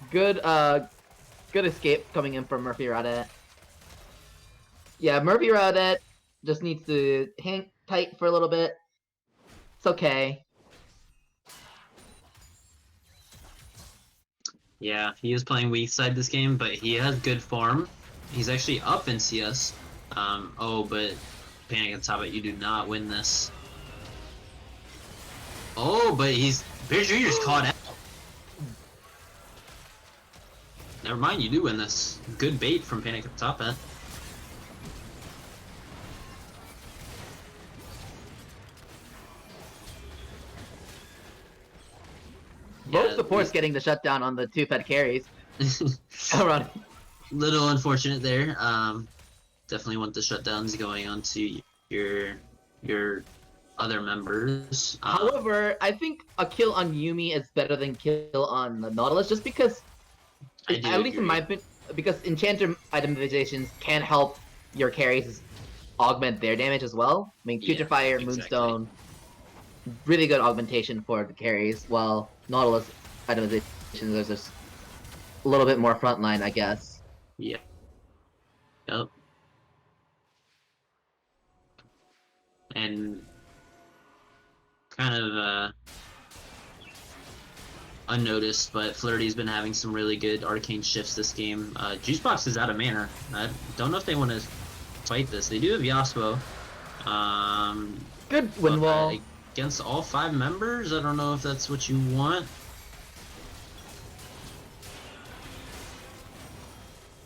Good escape coming in from Murphy Raudet. Yeah, Murphy Raudet just needs to hang tight for a little bit. It's okay. Yeah, he is playing weak side this game, but he has good farm. He's actually up in CS. But Panic at the Top, you do not win this. Oh, but Bear Jr.'s caught out. Never mind, you do win this. Good bait from Panic at the Top, man. Both supports getting the shutdown on the 2-fed carries. Little unfortunate there. Definitely want the shutdowns going on to your other members. However, I think a kill on Yumi is better than kill on the Nautilus, just because, at least in my opinion, because Enchanter itemizations can help your carries augment their damage as well. I mean, Future Fire, Moonstone, really good augmentation for the carries, while Nautilus itemizations are just a little bit more frontline, I guess. Yeah. Yep. And kind of unnoticed, but Flirty's been having some really good arcane shifts this game. Juicebox is out of mana. I don't know if they want to fight this. They do have Yasuo. Good win wall. Against all 5 members, I don't know if that's what you want.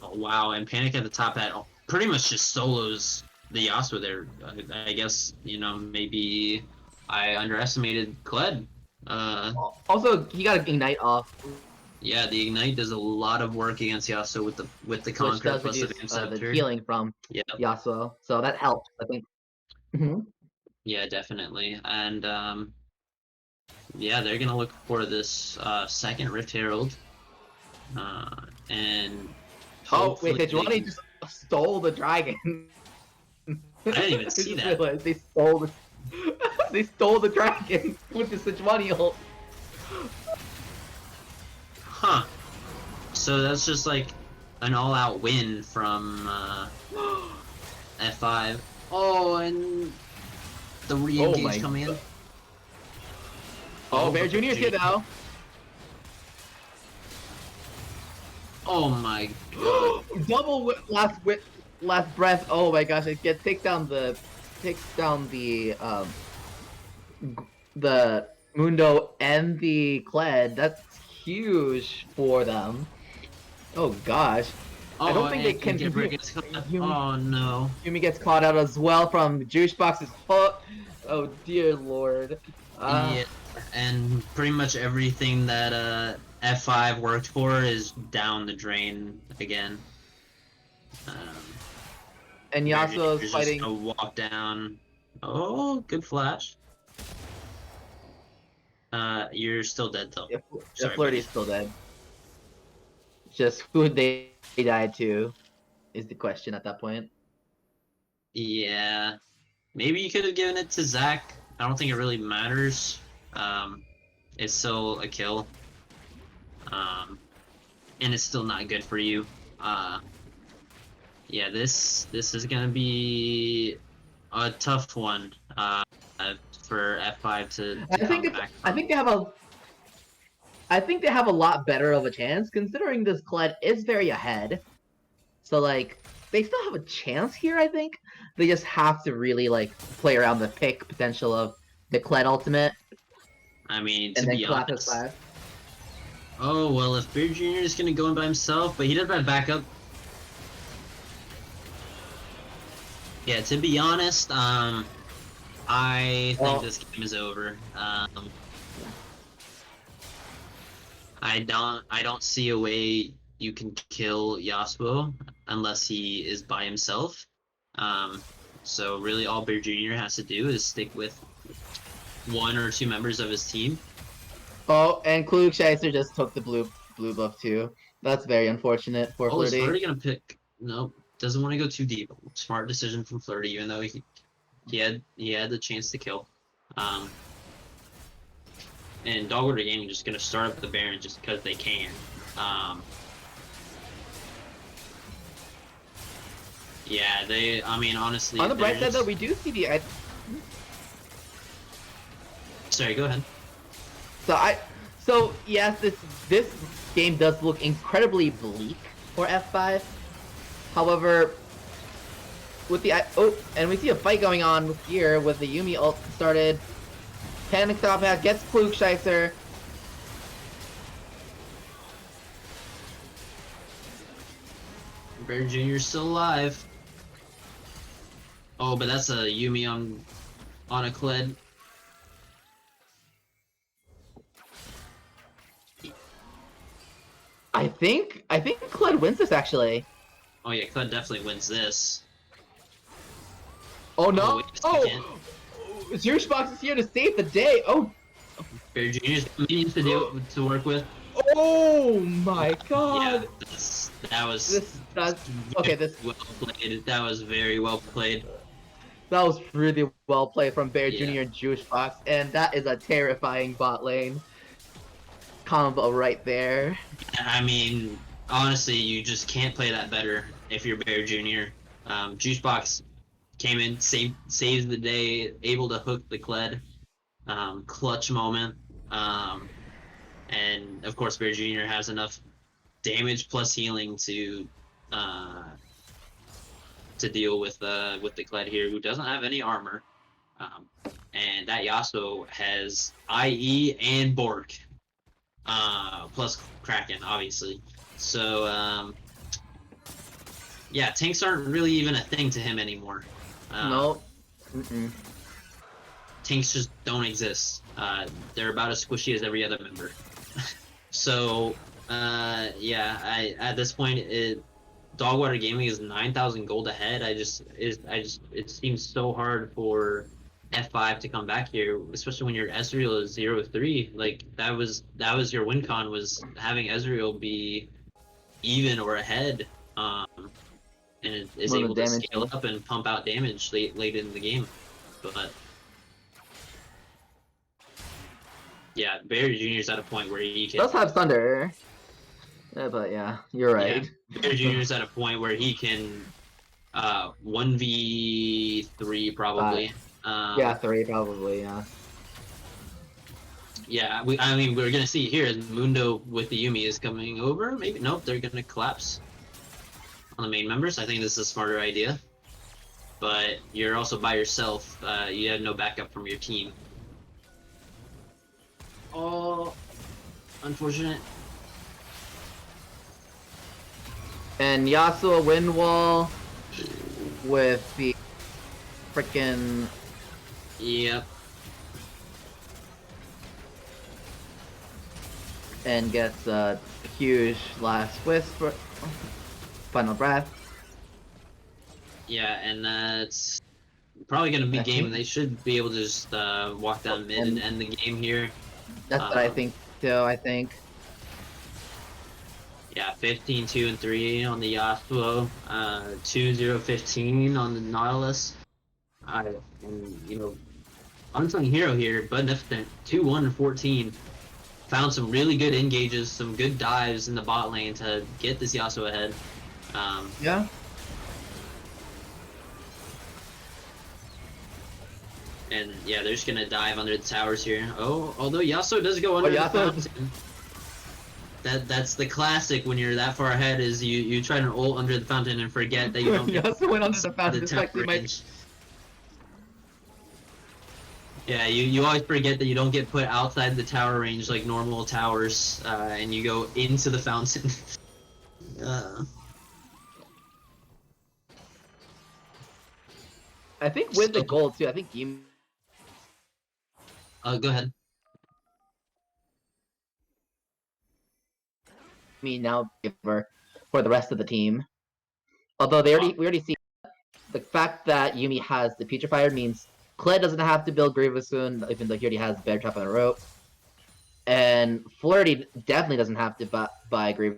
Oh, Wow, and Panic at the top hat pretty much just solos the Yasuo there. I guess, you know, maybe I underestimated Kled. Also, he got an ignite off, Yeah, the Ignite does a lot of work against Yasuo with the which Conquer does plus reduce Advanced the Scepter. healing from Yeah, Yasuo, so that helps, I think. yeah, definitely. And yeah, they're gonna look for this second Rift Herald. And Oh, wait, hopefully the they Johnny can... just stole the dragon. I didn't even I see just that. realized they stole the they stole the dragon with the Sejuani ult. Huh. So that's just like an all-out win from F5. Oh, and the re-engage my coming in. God. Oh, Bear but Jr.'s here now. Oh my god. Double last breath. Oh my gosh! It takes down the the Mundo and the Kled. That's huge for them. Oh gosh. I don't think they can. Oh no. Yumi gets caught out as well from Juicebox's hook. Oh dear lord. Yeah, and pretty much everything that F5 worked for is down the drain again. And Yasuo is just fighting. gonna walk down. Oh, good flash. You're still dead though. If Sorry, Flirty's still dead. Just who they died to is the question at that point. Yeah, maybe you could have given it to Zach. I don't think it really matters. It's still a kill. And it's still not good for you. Yeah, this is gonna be a tough one for F5 to come back from. I think they have a lot better of a chance considering this Kled is very ahead. So like they still have a chance here, I think. They just have to really like play around the pick potential of the Kled ultimate. I mean, to And then be clap honest. his Oh well, if Beard Jr. is gonna go in by himself, but he does have backup. Yeah, to be honest, I think this game is over. I don't see a way you can kill Yasuo unless he is by himself. So really all Bear Jr. has to do is stick with one or two members of his team. Oh, and Klugscheißer just took the blue buff too. That's very unfortunate for Flirty. Is Flirty gonna pick? Nope, doesn't want to go too deep. Smart decision from Flirty, even though he had the chance to kill. And Dogwater Gaming just gonna start up the Baron just because they can. Yeah, I mean, honestly. On the bright side, though, we do see the. Sorry, go ahead. So yes, this game does look incredibly bleak for F5. However, with the and we see a fight going on here with the Yumi ult started. Panic top hat gets Klugscheißer. Bear Jr. still alive. Oh, but that's a Yumi on a Kled. I think Kled wins this actually. Oh yeah, Kled definitely wins this. Oh no! Oh! Juicebox is here to save the day. Oh! Bear Jr.'s minions to work with. Oh my god! Yeah, that was. Well played. That was very well played. That was really well played from Bear Yeah. Jr. and Juicebox, and that is a terrifying bot lane combo right there. I mean, honestly, you just can't play that better if you're Bear Jr. Juicebox came in, saves the day, able to hook the Kled. Clutch moment. And of course, Bear Jr. has enough damage plus healing to deal with the Kled here, who doesn't have any armor. And that Yasuo has IE and Bork. Plus Kraken, obviously. So, Yeah, tanks aren't really even a thing to him anymore. Nope. Mm-mm. Tanks just don't exist. They're about as squishy as every other member. So, yeah, at this point, Dogwater Gaming is 9,000 gold ahead. It seems so hard for F5 to come back here, especially when your Ezreal is 0-3. Like that was your win con, was having Ezreal be even or ahead, and it is Well, the able to damage scale up and pump out damage late in the game. But yeah, Barry Jr. is at a point where he can. does have Thunder. But yeah, you're right. Yeah, Barry Jr. is at a point where he can 1v3 probably. Yeah, 3 probably. Yeah. Yeah, I mean, we're gonna see here as Mundo with the Yumi is coming over. Maybe nope, they're gonna collapse on the main members. I think this is a smarter idea. But you're also by yourself. You have no backup from your team. Oh, unfortunate. And Yasuo wind wall with the freaking. Yep. And gets a huge last whisper. Final breath. Yeah, and that's probably gonna be I game. think- They should be able to just walk down mid and end the game here. That's what I think too. I think. Yeah, 15, 2, and 3 on the Yasuo, 2, 0, 15 on the Nautilus. And you know, unsung hero here, Beneficent, 2, 1, and 14. Found some really good engages, some good dives in the bot lane to get this Yasuo ahead. Yeah. And yeah, they're just gonna dive under the towers here. Oh, although Yasuo does go under the fountain. That's the classic when you're that far ahead, is you try to ult under the fountain and forget that you don't get Yasuo went under the fountain. This tower actually might. range. Yeah, you always forget that you don't get put outside the tower range like normal towers, and you go into the fountain. I think with the gold too. I think you. Go ahead. Me now giver for the rest of the team. Although we already see the fact that Yumi has the Putrefier means Kled doesn't have to build Grievous soon, even though he already has Bear Trap on the rope. And Flirty definitely doesn't have to buy Grievous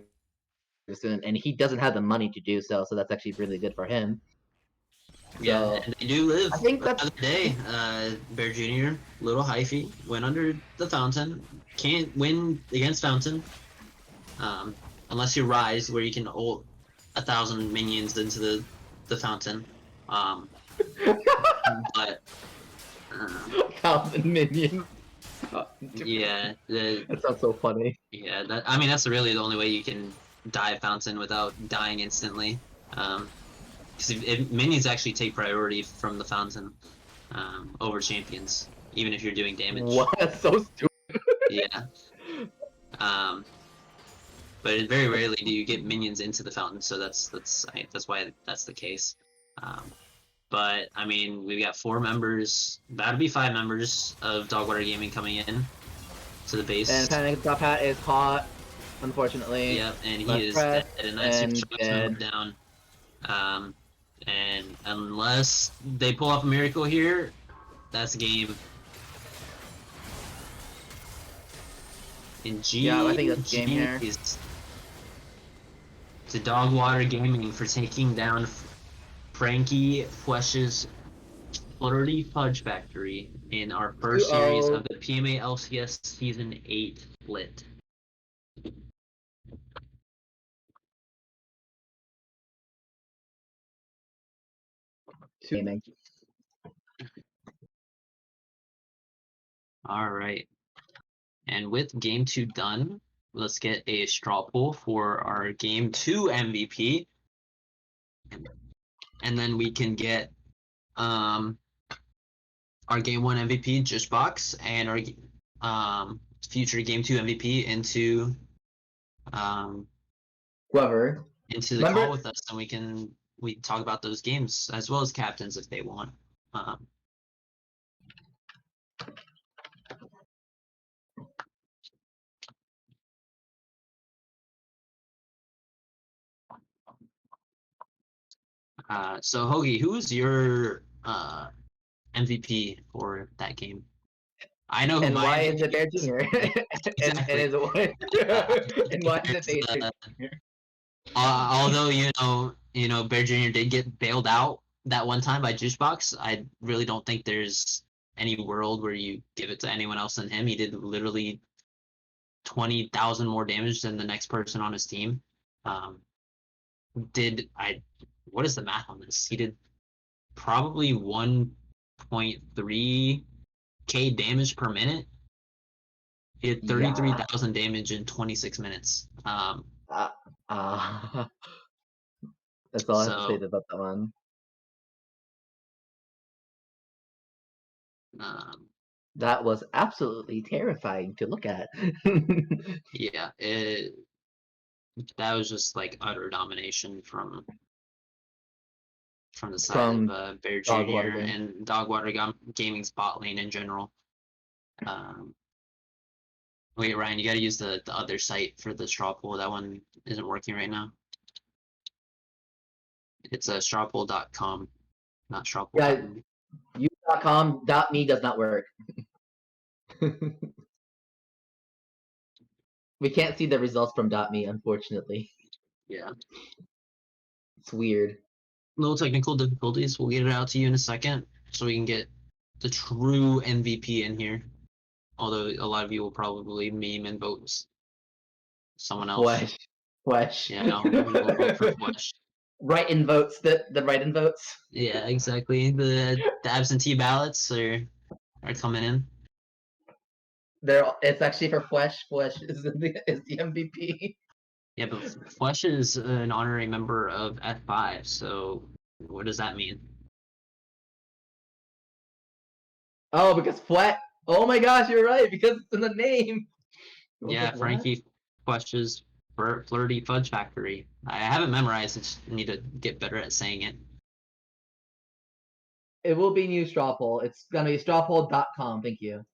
soon, and he doesn't have the money to do so, so that's actually really good for him. Yeah, So, and they do live. I think that's the other day. Bear Jr., little hyphy, went under the fountain. Can't win against fountain, unless you rise, where you can ult 1,000 minions into the fountain. But 1,000 minions. yeah, That sounds so funny. yeah. I mean, that's really the only way you can dive fountain without dying instantly. Because minions actually take priority from the fountain over champions, even if you're doing damage. What? That's so stupid. Yeah. But very rarely do you get minions into the fountain, so that's why that's the case. But I mean, we've got 4 members, about to be 5 members of Dogwater Gaming coming in to the base. And Panic Top Hat is caught, unfortunately. Yep, and he Left is press dead, and that's and super dead. down. And unless they pull off a miracle here, that's a game. And Yeah, I think that's a game here. is to Dogwater Gaming for taking down Frankie Flesh's Flirty Fudge Factory in our first series of the PMALCS Season 8 split. Gaming. Alright. And with Game 2 done, let's get a straw poll for our Game 2 MVP. And then we can get our Game 1 MVP, Jishbox, and our future Game 2 MVP into Whoever. the call with us, and we can we talk about those games as well as captains if they want. So Hoagie, who's your MVP for that game? I know who And my why MVP is it Bear is. Jr.? and Exactly. is it and why is it Bear There's, Jr.? although Bear Jr. did get bailed out that one time by Juicebox, I really don't think there's any world where you give it to anyone else than him. He did literally 20,000 more damage than the next person on his team. What is the math on this? He did probably 1.3k damage per minute. He had 33,000 damage in 26 minutes. That's all I have to say So about that one. That was absolutely terrifying to look at. yeah, that was just like utter domination from the side From of Bear Dogwater Jr. Game. and Gaming's bot lane in general. Wait, Ryan, you got to use the other site for the straw poll. That one isn't working right now. It's strawpoll.com, not strawpoll.me. Yeah, you.com.me does not work. We can't see the results from .me, unfortunately. Yeah. It's weird. Little technical difficulties. We'll get it out to you in a second so we can get the true MVP in here. Although a lot of you will probably meme and vote someone else. Flesh. Yeah, no, we'll vote for Flesh. Write-in votes. The write-in votes. Yeah, exactly. The absentee ballots are coming in. It's actually for Flesh. Flesh is the MVP. Yeah, but Flesh is an honorary member of F5, so what does that mean? Oh, because Flesh. Oh my gosh, you're right. Because it's in the name. Yeah, Like, Frankie Flesh's Flirty Fudge Factory. I haven't memorized. I just need to get better at saying it. It will be new straw poll. It's gonna be strawpoll.com. Thank you.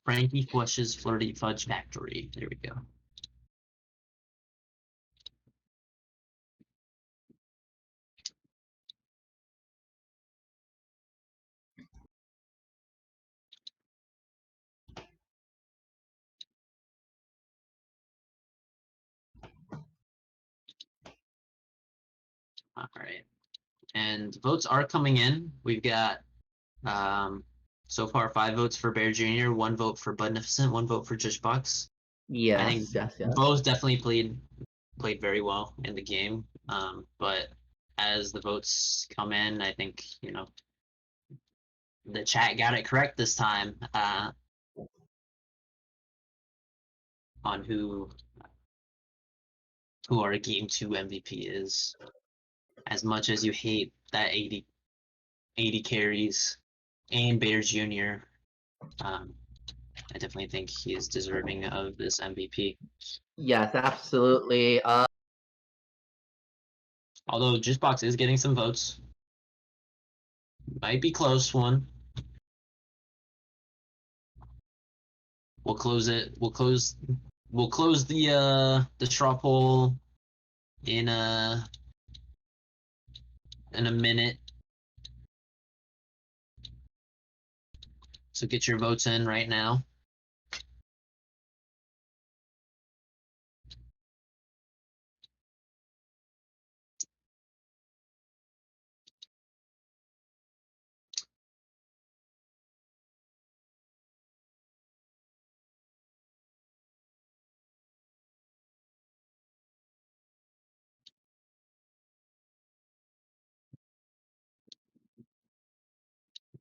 Frankie Flesh's Flirty Fudge Factory. There we go. All right. And votes are coming in. We've got so far 5 votes for Bear Jr., 1 vote for Budnificent, 1 vote for Jishbox. I think Yes. both definitely played very well in the game. But as the votes come in, I think the chat got it correct this time on who our Game 2 MVP is. As much as you hate that 80 carries and Bear Jr., I definitely think he is deserving of this MVP. Yes, absolutely. Although Juicebox is getting some votes. Might be close one. We'll close it. We'll close the straw poll in a minute. So get your votes in right now.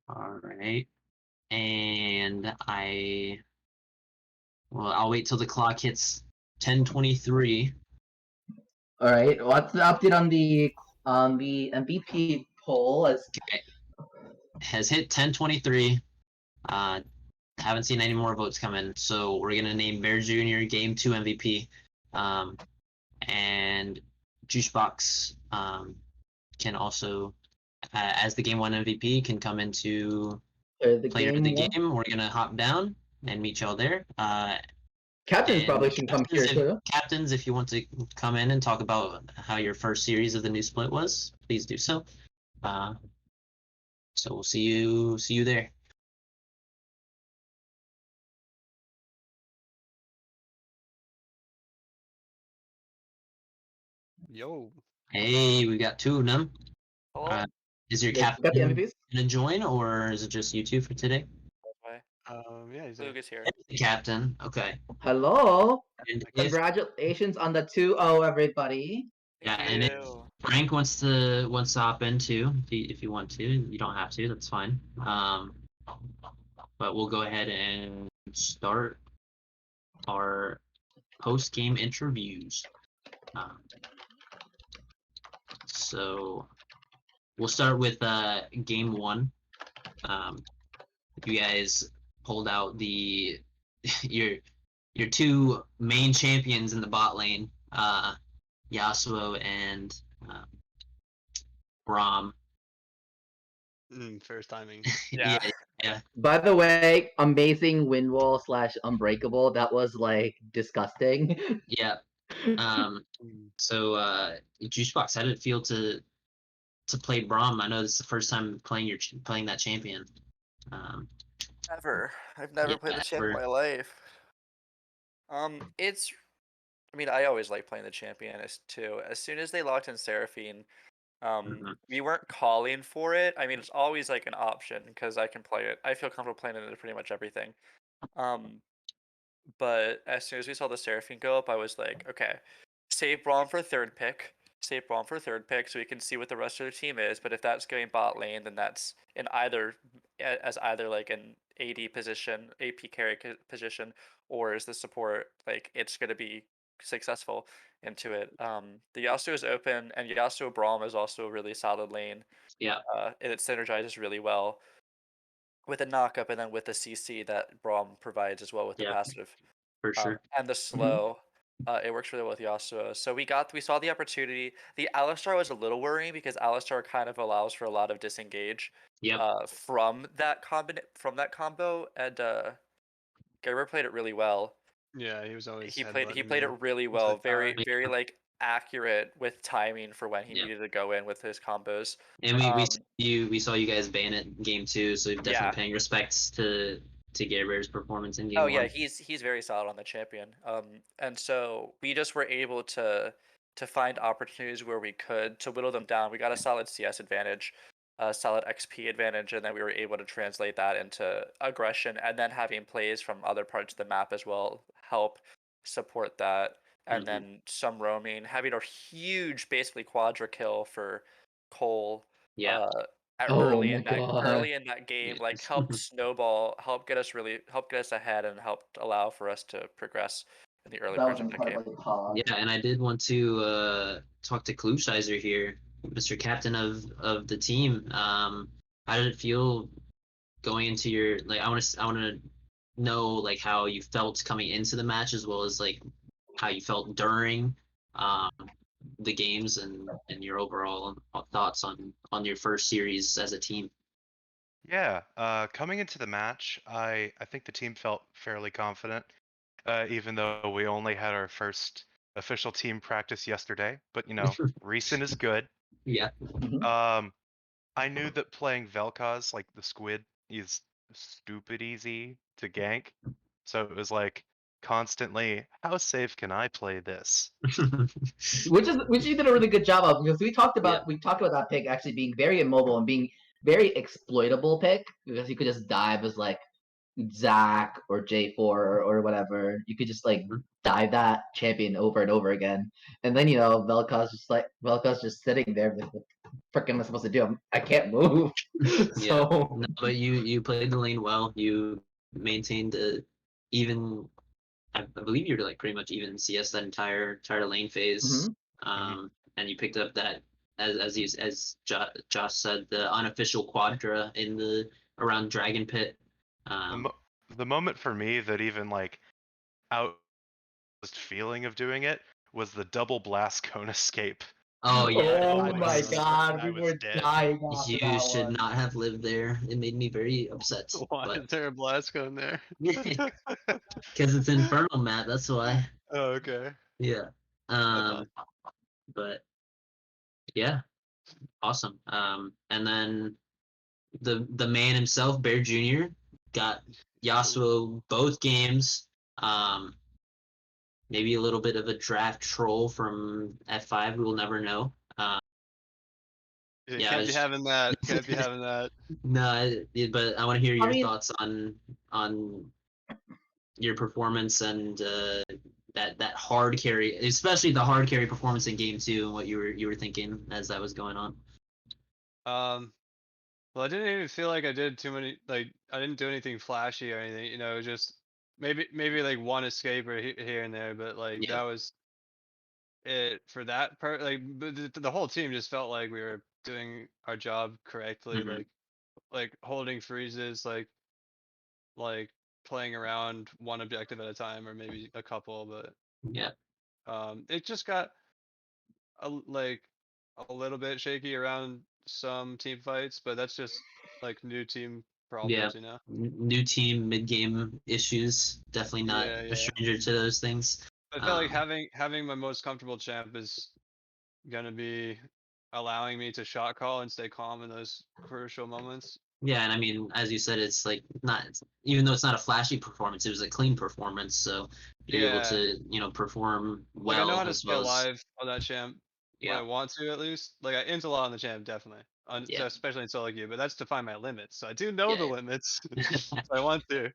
All right. And I'll wait till the clock hits 10:23. All right. What's the update on the MVP poll? Okay. Has hit 10:23. Haven't seen any more votes come in, so we're gonna name Bear Jr. Game 2 MVP, and Juicebox can also, as the Game 1 MVP, can come into The player of the game one. game. We're gonna hop down and meet y'all there. Captains And probably should come here too. captains, if you want to come in and talk about how your first series of the new split was, please do so. So we'll see you there. Yo. Hey, we got two of them. Hello. Is your They got the captain MVPs. gonna join, or is it just you two for today? Yeah, he's Luke is here. The captain. Okay. Hello. And if, Congratulations on the 2-0, everybody. yeah, Thank and if you. Frank wants to hop in too, if you want to, you don't have to. That's fine. But we'll go ahead and start our post game interviews. So we'll start with game one. You guys pulled out the your two main champions in the bot lane, Yasuo and Braum. First timing. Yeah. yeah. By the way, amazing wind wall / unbreakable. That was like disgusting. Yeah. So Juicebox, how did it feel to play Braum? I know this is the first time playing that champion. Never. I've never played the champ in my life. It's. I mean, I always like playing the champion too. As soon as they locked in Seraphine, we weren't calling for it. I mean, it's always like an option because I can play it. I feel comfortable playing it in pretty much everything. But as soon as we saw the Seraphine go up, I was like, okay, save Braum for third pick. Save Braum for third pick so we can see what the rest of the team is. But if that's going bot lane, then that's in either as either like an AD position, AP carry position, or as the support. Like it's gonna be successful into it. The Yasuo is open, and Yasuo Braum is also a really solid lane. Yeah. And it synergizes really well with the knockup and then with the CC that Braum provides as well with the passive. For sure. And the slow. It works really well with Yasuo. So we saw the opportunity. The Alistar was a little worrying because Alistar kind of allows for a lot of disengage from that combo, and Gerber played it really well. Yeah, he was always He played headbutting it me really into well, the tower. very like accurate with timing for when he needed to go in with his combos. And we saw you guys ban it in game 2, so definitely paying respects to Gabriel's performance in game 1. Oh yeah, he's very solid on the champion. And so we just were able to find opportunities where we could to whittle them down. We got a solid CS advantage, a solid XP advantage, and then we were able to translate that into aggression, and then having plays from other parts of the map as well help support that. And then some roaming, having a huge basically quadra kill for Cole. Early in that game, like helped snowball, helped get us ahead, and helped allow for us to progress in the early parts of the game. Yeah, and I did want to talk to Klusheiser here, Mr. Captain of the team. How did it feel going into your I want to know like how you felt coming into the match as well as like how you felt during the games and your overall thoughts on your first series as a team. Yeah, coming into the match, I think the team felt fairly confident, even though we only had our first official team practice yesterday. But recent is good. Yeah. I knew that playing Vel'Koz, like the squid, is stupid easy to gank. So it was like constantly, how safe can I play this? which you did a really good job of, because we talked about that pick actually being very immobile and being very exploitable pick, because you could just dive as like Zach or J4 or whatever. You could just like dive that champion over and over again, and then Vel'Koz just sitting there. Like, what the frick am I supposed to do? I can't move. So no, but you played the lane well. You maintained even. I believe you were like pretty much even CS that entire lane phase. And you picked up that as Josh said, the unofficial quadra in the around Dragon Pit. The moment for me that even like out feeling of doing it was the double blast cone escape Oh yeah. Oh I my was- god, I we was were dead. dying after You that should one. not have lived there. It made me very upset. Why But is there a blast gun there? because it's Infernal map, that's why. Oh, okay. Yeah. That's But yeah, awesome. And then the man himself, Bear Jr., got Yasuo both games. Maybe a little bit of a draft troll from F5. We will never know. You Yeah, can't be it's- having that. Can't be having that. No, but I want to hear I your mean- thoughts on your performance and that hard carry, especially the hard carry performance in game 2, and what you were thinking as that was going on. Well, I didn't even feel like I did too many. Like, I didn't do anything flashy or anything. You know, just maybe like one escape or here and there. But like Yeah. that was it for that part. Like, but the whole team just felt like we were doing our job correctly. Mhm. Like holding freezes, like playing around one objective at a time or maybe a couple. But Yeah. it just got like a little bit shaky around some team fights, but that's just like new team problems, you know. New team mid game issues. Definitely not Yeah, a yeah. stranger to those things. I felt like having my most comfortable champ is gonna be allowing me to shot call and stay calm in those crucial moments. Yeah, and I mean, as you said, it's like not even though it's not a flashy performance, it was a clean performance. So you're able Yeah, to perform like I know well how to as stay well as alive on that champ when I yeah, want to, at least. Like I int a lot on the champ, definitely. yeah, Especially in solo queue, but that's to find my limits. So I do know the yeah. limits. So I want to.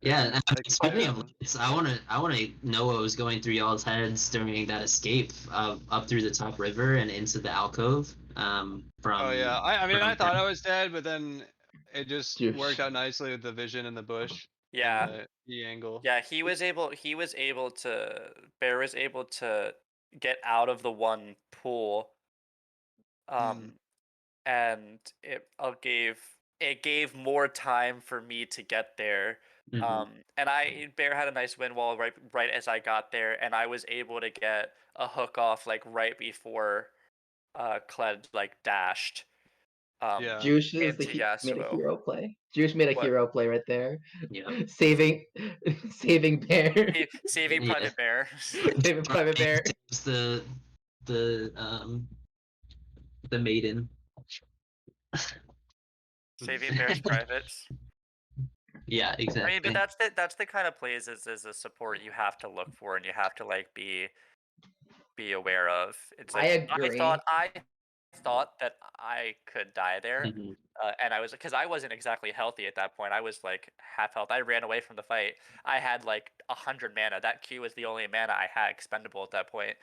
Yeah, And and I I mean, can stay speaking of around. limits, I wanna know what was going through y'all's heads during that escape up through the top river and into the alcove. Oh yeah, From I mean I from thought I was dead, but then it just worked Juice. out nicely with the vision in the bush and Yeah. the E angle. Yeah, he was able to Bear was able to get out of the one pool. Mm. And it gave more time for me to get there. Mhm. And Bear had a nice wind wall right as I got there, and I was able to get a hook off like right before Kled like dashed Yeah. Juice into made a Yasuo. hero play. Juice made a What? hero play right there. Yeah. Saving saving Bear. Saving Yeah. Private Bear. Saving Private Bear. Saves the the maiden. Saving Bear's privates. Yeah, I exactly. mean, but that's the kind of plays as a support you have to look for and you have to like be aware of. It's I like agree. I thought that I could die there, Mhm. and I was because I wasn't exactly healthy at that point. I was like half health. I ran away from the fight. I had like 100 mana. That Q was the only mana I had expendable at that point.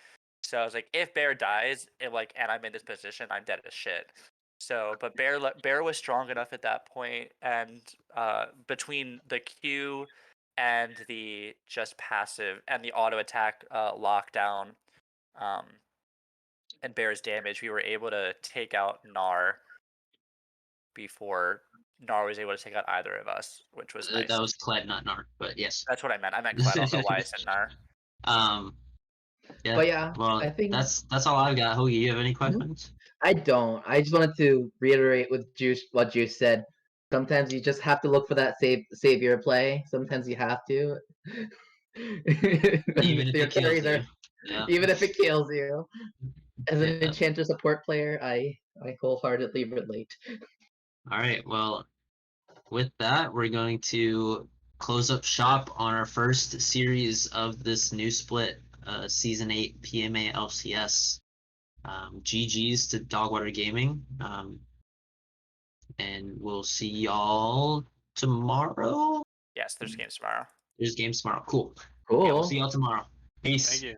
So I was like, if Bear dies, and I'm in this position, I'm dead as shit. So, but Bear was strong enough at that point, and between the Q and the just passive and the auto attack lockdown, um, and Bear's damage, we were able to take out Gnar before Gnar was able to take out either of us, which was nice. That was Kled, not Nar, but yes. That's what I meant. I meant Kled. I don't know why I said Gnar. Yeah. But yeah, Well, I think that's all I've got. Hoagie, you have any questions? I don't. I just wanted to reiterate with Juice what Juice said. Sometimes you just have to look for that savior play. Sometimes you have to. Even if Your it kills carries you. are Yeah. even if it kills you. As an Yeah. enchanter support player, I wholeheartedly relate. All right. Well, with that, we're going to close up shop on our first series of this new split, Season 8 PMA LCS. GG's to Dogwater Gaming. And we'll see y'all tomorrow. Yes, there's games tomorrow. There's games tomorrow. Cool. Cool. Yeah, we'll see y'all tomorrow. Peace. Thank you.